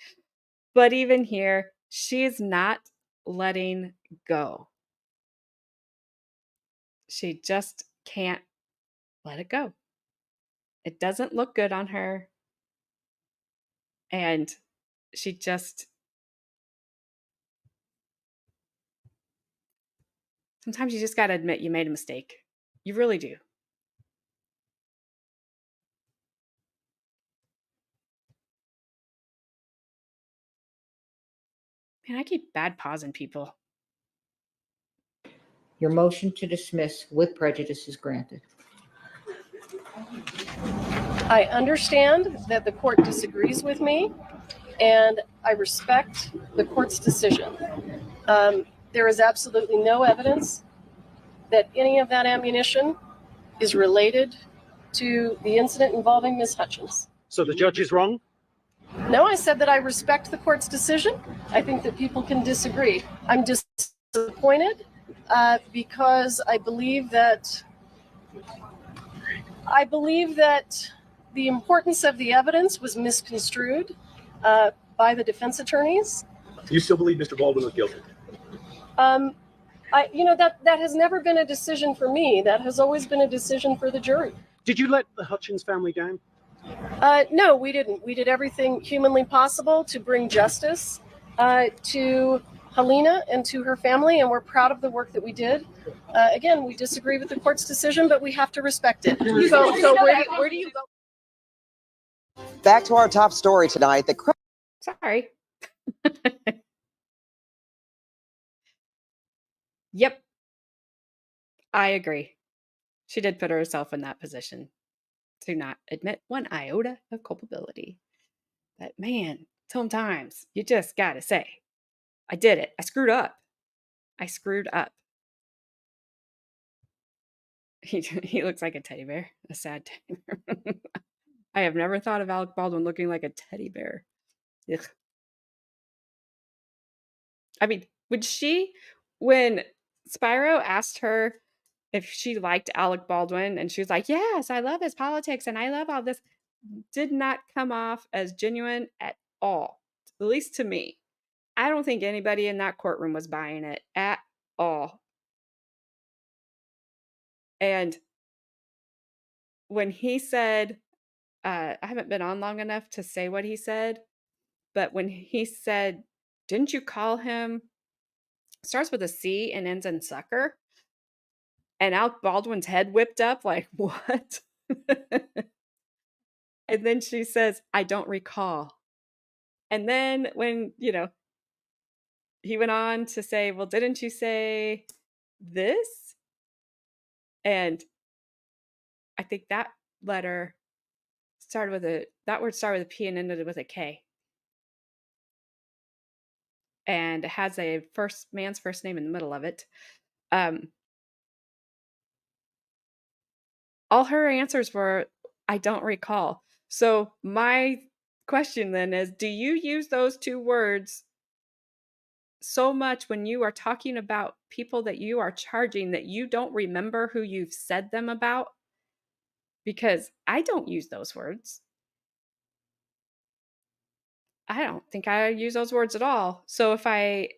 But even here, she is not letting go. She just can't let it go. It doesn't look good on her. And she just, sometimes you just got to admit you made a mistake. You really do. Man, I keep bad pausing people. Your motion to dismiss with prejudice is granted. I understand that the court disagrees with me, and I respect the court's decision. There is absolutely no evidence that any of that ammunition is related to the incident involving Ms. Hutchins. So the judge is wrong? No, I said that I respect the court's decision. I think that people can disagree. I'm disappointed because I believe that the importance of the evidence was misconstrued by the defense attorneys. You still believe Mr. Baldwin was guilty? That has never been a decision for me. That has always been a decision for the jury. Did you let the Hutchins family down? No, we didn't. We did everything humanly possible to bring justice to Helena and to her family, and we're proud of the work that we did. Again, we disagree with the court's decision, but we have to respect it. So where do you go? Back to our top story tonight. Sorry. Yep. I agree. She did put herself in that position to not admit one iota of culpability. But man, sometimes you just gotta say, I did it. I screwed up. I screwed up. He looks like a teddy bear, a sad teddy bear. I have never thought of Alec Baldwin looking like a teddy bear. Ugh. I mean, when Spyro asked her if she liked Alec Baldwin and she was like, yes, I love his politics and I love all this, did not come off as genuine at all, at least to me. I don't think anybody in that courtroom was buying it at all. And when he said, I haven't been on long enough to say what he said, but when he said, "Didn't you call him?" Starts with a C and ends in sucker, and Alec Baldwin's head whipped up like, "What?" And then she says, "I don't recall." And then when, he went on to say, "Well, didn't you say this?" And I think that word started with a P and ended with a K. And it has a man's first name in the middle of it. Um, all her answers were, "I don't recall." So my question then is, do you use those two words so much when you are talking about people that you are charging that you don't remember who you've said them about? Because I don't use those words. I don't think I use those words at all. So if I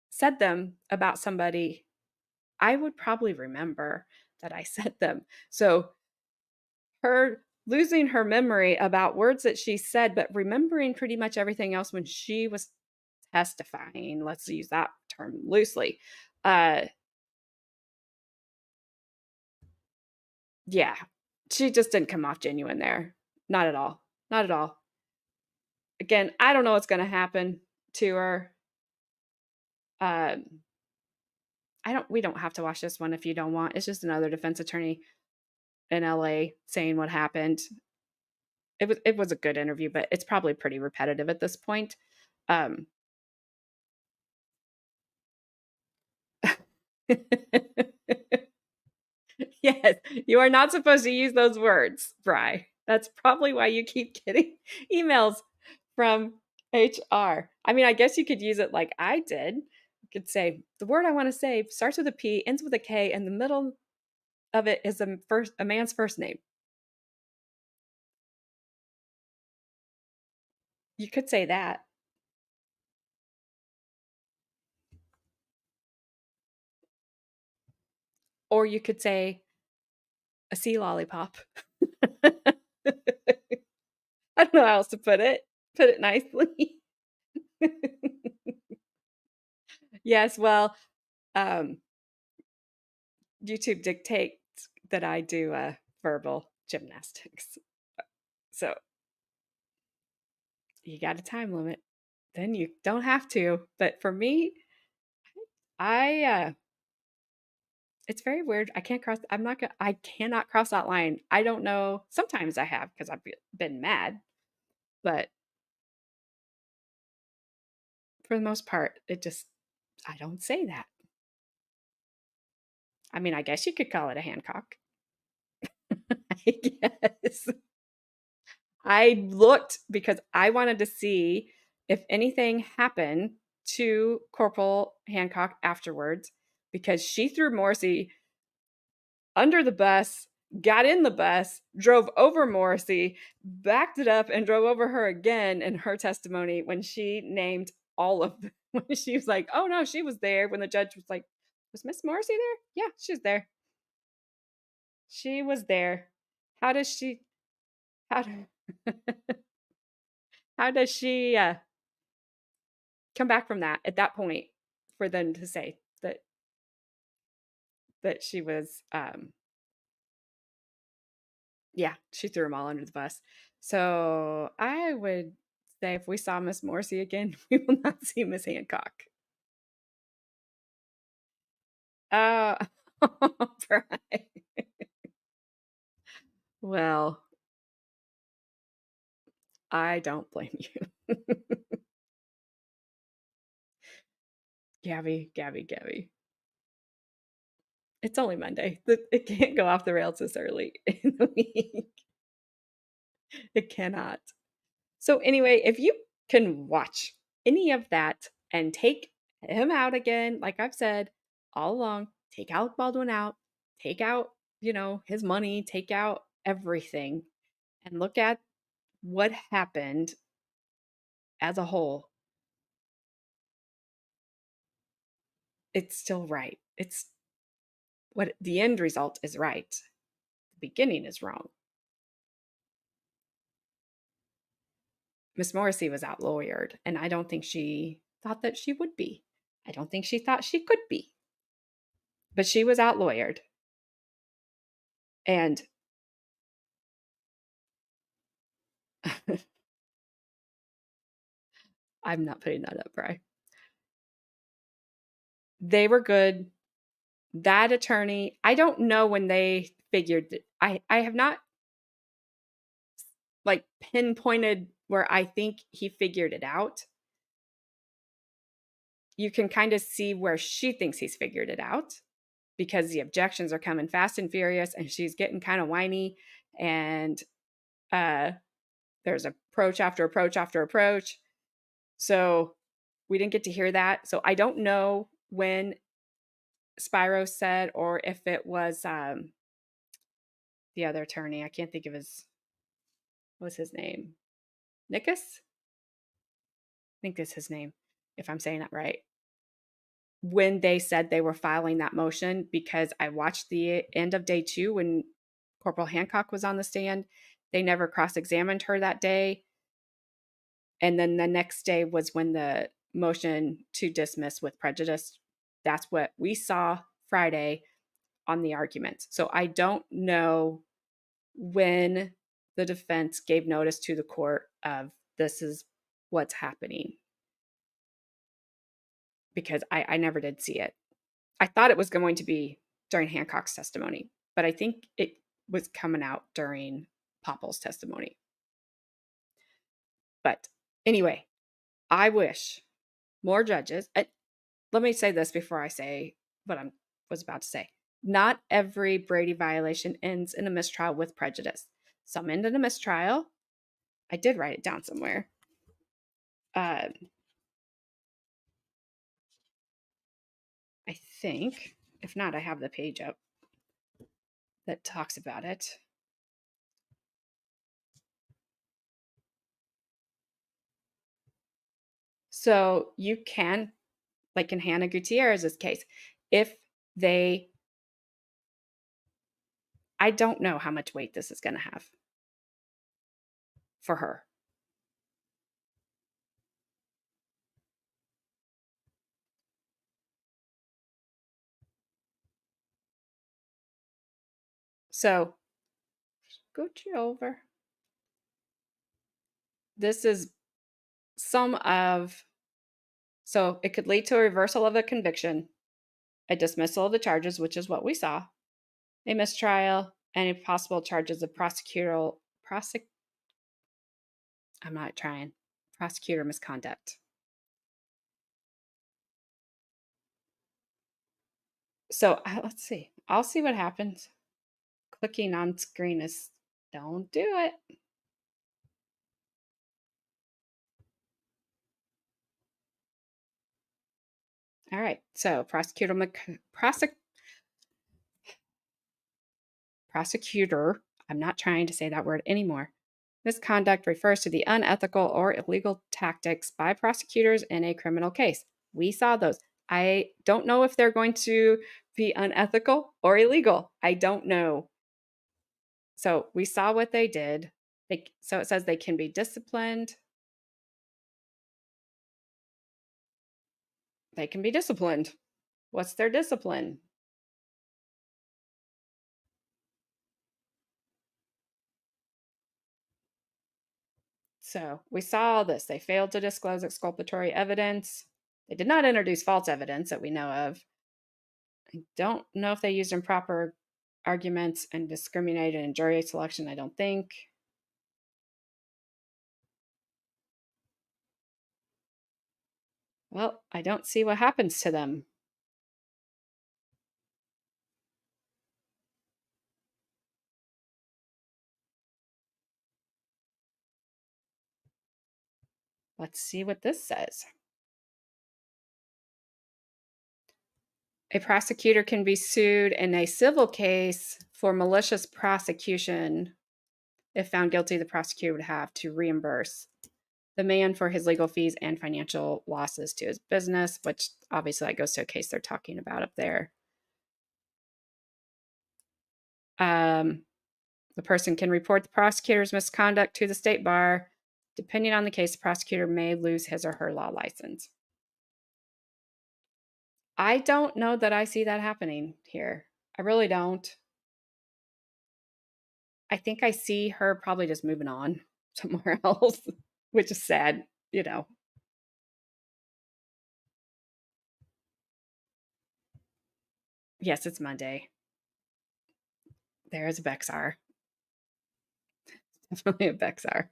said them about somebody, I would probably remember that I said them. So her losing her memory about words that she said, but remembering pretty much everything else when she was testifying, let's use that term loosely. Yeah, she just didn't come off genuine there. Not at all. Not at all. Again, I don't know what's going to happen to her. Um, we don't have to watch this one if you don't want. It's just another defense attorney in LA saying what happened. It was a good interview, but it's probably pretty repetitive at this point. Um, yes, you are not supposed to use those words, Bri. That's probably why you keep getting emails from HR. I mean, I guess you could use it like I did. You could say, the word I want to say starts with a P, ends with a K, and the middle of it is a man's first name. You could say that. Or you could say a sea lollipop. I don't know how else to put it. Put it nicely. Yes, well, um, YouTube dictates that I do verbal gymnastics. So you got a time limit. Then you don't have to. But for me, I it's very weird. I cannot cross that line. I don't know. Sometimes I have because I've been mad, but for the most part, I don't say that. I mean, I guess you could call it a Hancock. I guess. I looked because I wanted to see if anything happened to Corporal Hancock afterwards because she threw Morrissey under the bus, got in the bus, drove over Morrissey, backed it up, and drove over her again in her testimony when she named all of them. When she was like, "Oh no, she was there." When the judge was like, "Was Miss Morrissey there?" "Yeah, she was there. She was there." How does she? How? How does she come back from that at that point for them to say that she was yeah, she threw them all under the bus. So I would say if we saw Miss Morrissey again, we will not see Miss Hancock. Uh right. Well, I don't blame you. Gabby. It's only Monday. It can't go off the rails this early in the week. It cannot. So anyway, if you can watch any of that and take him out again, like I've said all along, take Alec Baldwin out, take out, his money, take out everything, and look at what happened as a whole, it's still right. It's what the end result is right. The beginning is wrong. Miss Morrissey was out lawyered, and I don't think she thought that she would be. I don't think she thought she could be. But she was out lawyered. And I'm not putting that up, right? They were good. That attorney, I don't know when they figured that I have not like pinpointed where I think he figured it out. You can kind of see where she thinks he's figured it out because the objections are coming fast and furious and she's getting kind of whiny, and there's approach after approach after approach. So we didn't get to hear that. So I don't know when Spyro said, or if it was the other attorney. I can't think of what was his name? Nickus? I think that's his name, if I'm saying that right. When they said they were filing that motion, because I watched the end of day 2 when Corporal Hancock was on the stand. They never cross-examined her that day. And then the next day was when the motion to dismiss with prejudice. That's what we saw Friday on the arguments. So I don't know when the defense gave notice to the court of this is what's happening, because I never did see it. I thought it was going to be during Hancock's testimony, but I think it was coming out during Popple's testimony. But anyway, I wish more judges. Let me say this before I say what I was about to say. Not every Brady violation ends in a mistrial with prejudice. Some end in a mistrial. I did write it down somewhere. I think, if not, I have the page up that talks about it. So you can, like in Hannah Gutierrez's case, if they, I don't know how much weight this is going to have for her. So, scooch you over. This is some of, so it could lead to a reversal of a conviction, a dismissal of the charges, which is what we saw, a mistrial, and a possible charges of prosecutor misconduct. So let's see. I'll see what happens. Clicking on screen is, don't do it. All right. So prosecutor, I'm not trying to say that word anymore. Misconduct refers to the unethical or illegal tactics by prosecutors in a criminal case. We saw those. I don't know if they're going to be unethical or illegal. I don't know. So we saw what they did. So it says they can be disciplined. They can be disciplined. What's their discipline? So we saw this. They failed to disclose exculpatory evidence. They did not introduce false evidence that we know of. I don't know if they used improper arguments and discriminated in jury selection. I don't think. Well, I don't see what happens to them. Let's see what this says. A prosecutor can be sued in a civil case for malicious prosecution. If found guilty, the prosecutor would have to reimburse the man for his legal fees and financial losses to his business, which obviously that goes to a case they're talking about up there. The person can report the prosecutor's misconduct to the state bar. Depending on the case, the prosecutor may lose his or her law license. I don't know that I see that happening here. I really don't. I think I see her probably just moving on somewhere else, which is sad, you know. Yes, it's Monday. There is a Bexar. Definitely a Bexar.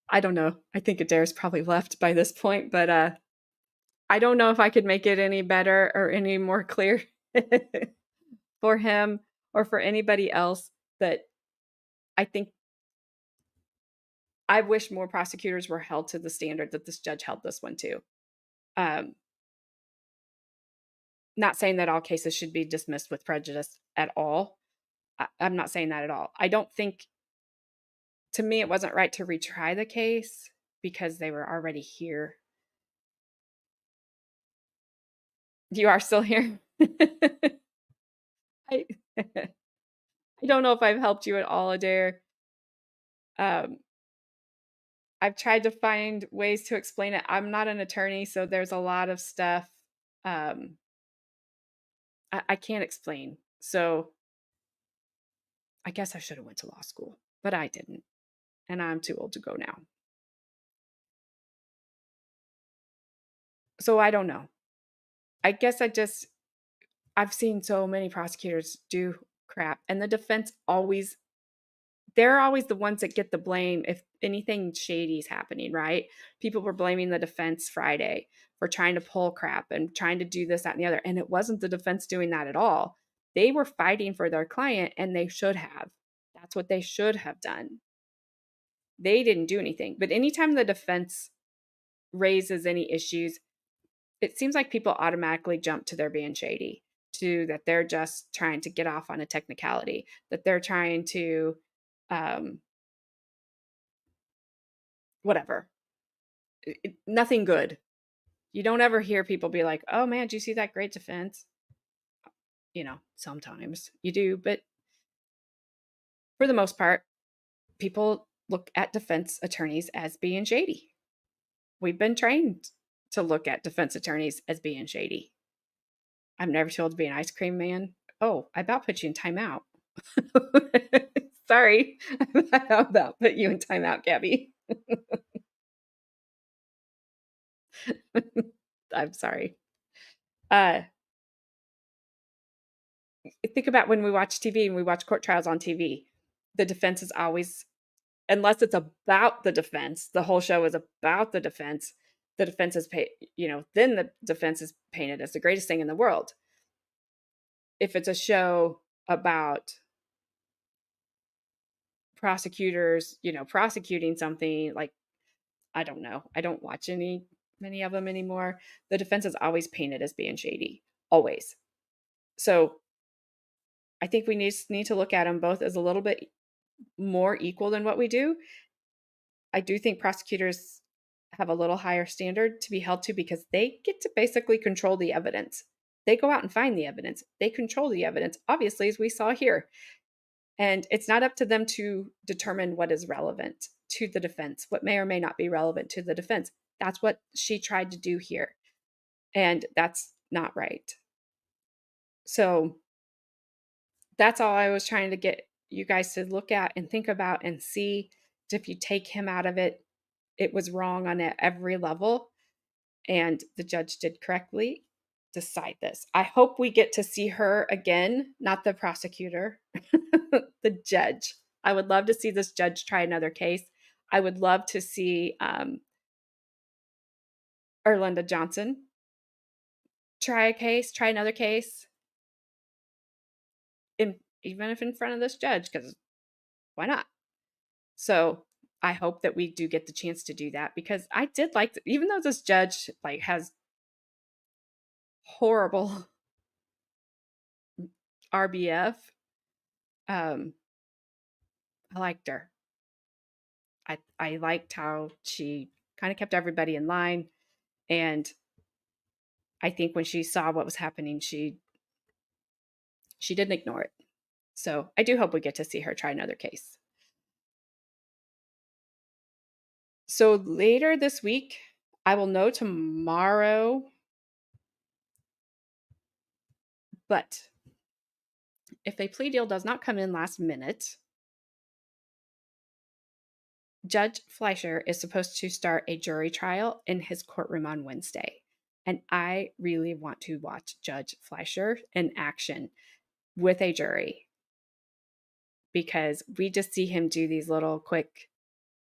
I don't know. I think Adare's probably left by this point, but I don't know if I could make it any better or any more clear for him or for anybody else that I think I wish more prosecutors were held to the standard that this judge held this one to. Um, Not saying that all cases should be dismissed with prejudice at all. I'm not saying that at all. I don't think, to me, it wasn't right to retry the case because they were already here. You are still here? I, I don't know if I've helped you at all, Adare. I've tried to find ways to explain it. I'm not an attorney, so there's a lot of stuff um, I can't explain. So I guess I should have went to law school, but I didn't, and I'm too old to go now. So I don't know. I guess I've seen so many prosecutors do crap, and the defense they're always the ones that get the blame if anything shady is happening, right? People were blaming the defense Friday for trying to pull crap and trying to do this, that, and the other. And it wasn't the defense doing that at all. They were fighting for their client, and they should have. That's what they should have done. They didn't do anything. But anytime the defense raises any issues, it seems like people automatically jump to their being shady, to that they're just trying to get off on a technicality, that they're trying to whatever. Nothing good. You don't ever hear people be like, oh man, do you see that great defense? You know, sometimes you do, but for the most part, people look at defense attorneys as being shady. We've been trained to look at defense attorneys as being shady. I'm never told to be an ice cream man. Oh, I about put you in timeout. Sorry. I about put you in timeout, Gabby. I'm sorry. Think about when we watch TV and we watch court trials on TV. The defense is always, unless it's about the defense, the whole show is about the defense is then the defense is painted as the greatest thing in the world. If it's a show about prosecutors, prosecuting something, like, I don't know, I don't watch many of them anymore. The defense is always painted as being shady, always. So I think we need to look at them both as a little bit more equal than what we do. I do think prosecutors have a little higher standard to be held to because they get to basically control the evidence. They go out and find the evidence. They control the evidence, obviously, as we saw here. And it's not up to them to determine what is relevant to the defense, what may or may not be relevant to the defense. That's what she tried to do here. And that's not right. So that's all I was trying to get you guys to look at and think about and see if you take him out of it, it was wrong on every level. And the judge did correctly decide this. I hope we get to see her again, not the prosecutor, the judge. I would love to see this judge try another case. I would love to see Erlinda Johnson try another case, even if in front of this judge, because why not? So I hope that we do get the chance to do that, because I did like, even though this judge has horrible RBF, I liked her. I liked how she kind of kept everybody in line, and I think when she saw what was happening, she didn't ignore it. So I do hope we get to see her try another case. So later this week, I will know tomorrow. But if a plea deal does not come in last minute, Judge Fleischer is supposed to start a jury trial in his courtroom on Wednesday. And I really want to watch Judge Fleischer in action with a jury, because we just see him do these little quick,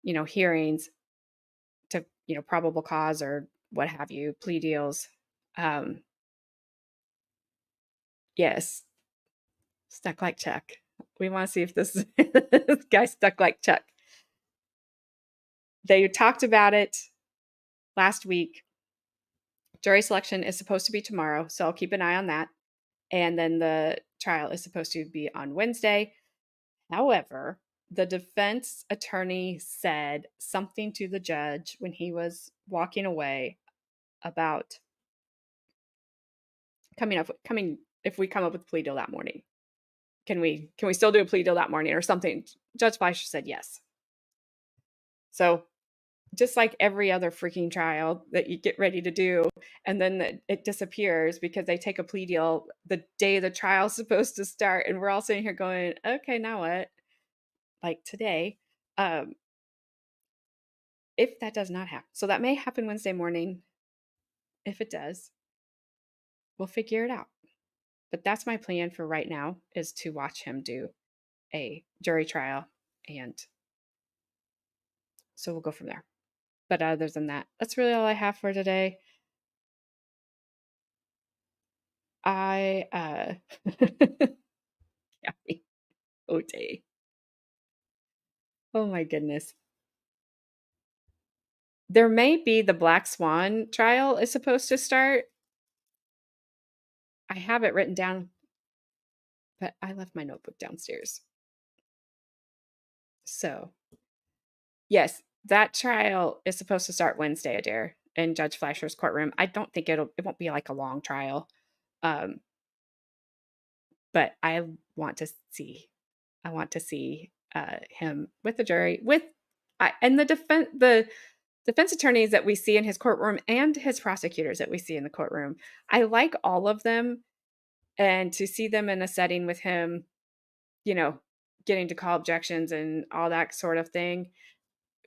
hearings to, probable cause or what have you, plea deals. Yes, stuck like Chuck. We want to see if this guy stuck like Chuck. They talked about it last week. Jury selection is supposed to be tomorrow, so I'll keep an eye on that. And then the trial is supposed to be on Wednesday. However, the defense attorney said something to the judge when he was walking away about if we come up with a plea deal that morning. Can we still do a plea deal that morning or something? Judge Fleischer said yes. So just like every other freaking trial that you get ready to do, and then it disappears because they take a plea deal the day the trial's supposed to start, and we're all sitting here going, okay, now what? Like today, if that does not happen. So that may happen Wednesday morning. If it does, we'll figure it out. But that's my plan for right now, is to watch him do a jury trial, and so we'll go from there. But other than that, that's really all I have for today. Yeah. Oh, day. Oh my goodness. There may be the Black Swan trial is supposed to start. I have it written down, but I left my notebook downstairs. So, yes, that trial is supposed to start Wednesday, Adare, in Judge Fleischer's courtroom. I don't think it won't be like a long trial. But I want to see him with the jury, and the defense attorneys that we see in his courtroom and his prosecutors that we see in the courtroom. I like all of them, and to see them in a setting with him, getting to call objections and all that sort of thing.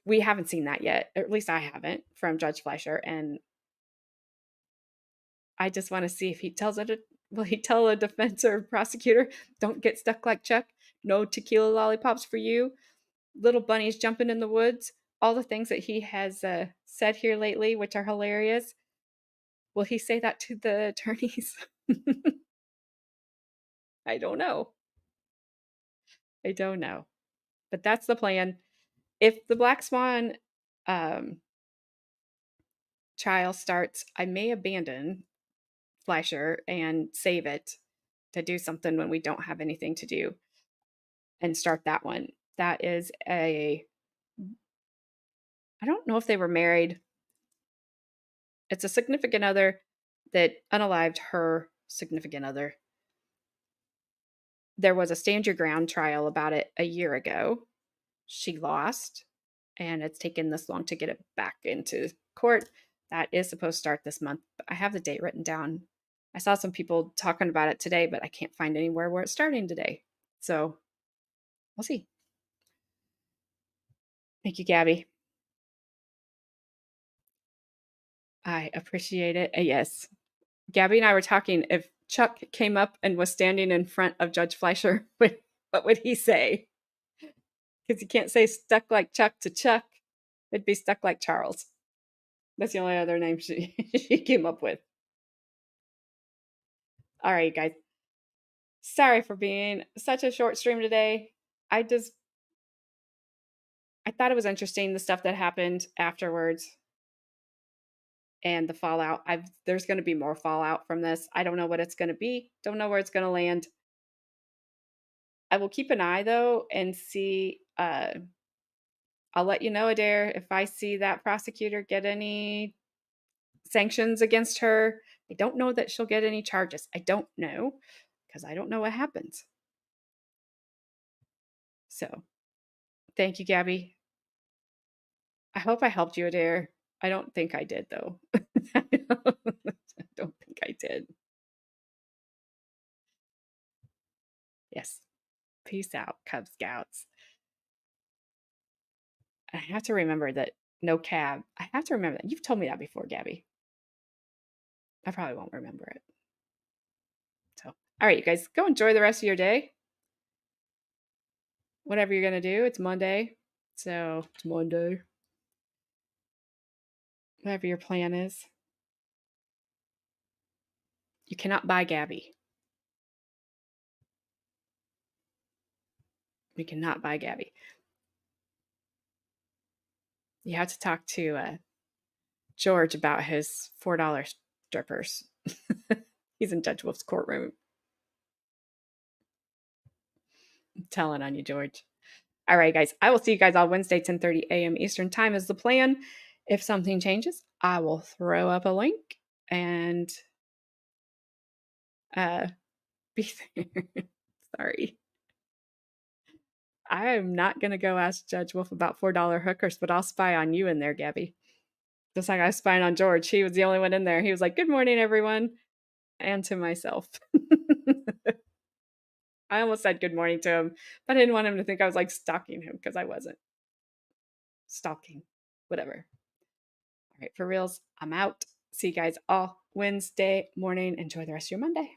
We haven't seen that yet, or at least I haven't, from Judge Fleischer, and I just want to see if he tells it. Will he tell a defense or prosecutor, don't get stuck like Chuck? No tequila lollipops for you. Little bunnies jumping in the woods. All the things that he has said here lately, which are hilarious. Will he say that to the attorneys? I don't know. But that's the plan. If the Black Swan trial starts, I may abandon Fleischer and save it to do something when we don't have anything to do, and start that one. That is I don't know if they were married. It's a significant other that unalived her significant other. There was a stand your ground trial about it a year ago. She lost, and it's taken this long to get it back into court. That is supposed to start this month. I have the date written down. I saw some people talking about it today, but I can't find anywhere where it's starting today. So we'll see. Thank you, Gabby. I appreciate it. Yes. Gabby and I were talking, if Chuck came up and was standing in front of Judge Fleischer, what would he say? Because you can't say stuck like Chuck to Chuck. It'd be stuck like Charles. That's the only other name she came up with. All right, guys. Sorry for being such a short stream today. I thought it was interesting, the stuff that happened afterwards and the fallout. There's going to be more fallout from this. I don't know what it's going to be. Don't know where it's going to land. I will keep an eye though and see. I'll let you know, Adare, if I see that prosecutor get any sanctions against her. I don't know that she'll get any charges. I don't know, because I don't know what happens. So, thank you, Gabby. I hope I helped you, Adare. I don't think I did, though. I don't think I did. Yes. Peace out, Cub Scouts. I have to remember that no cab. I have to remember that. You've told me that before, Gabby. I probably won't remember it. So, all right, you guys, go enjoy the rest of your day. Whatever you're going to do, it's Monday. So, it's Monday. Whatever your plan is. You cannot buy Gabby. We cannot buy Gabby. You have to talk to George about his $4 strippers. He's in Judge Wolf's courtroom. I'm telling on you, George. All right, guys. I will see you guys on Wednesday, 10:30 a.m. Eastern Time is the plan. If something changes, I will throw up a link and be there. Sorry. I am not going to go ask Judge Wolf about $4 hookers, but I'll spy on you in there, Gabby. Just like I was spying on George. He was the only one in there. He was like, good morning, everyone. And to myself. I almost said good morning to him, but I didn't want him to think I was like stalking him because I wasn't. Stalking. Whatever. All right, for reals, I'm out. See you guys all Wednesday morning. Enjoy the rest of your Monday.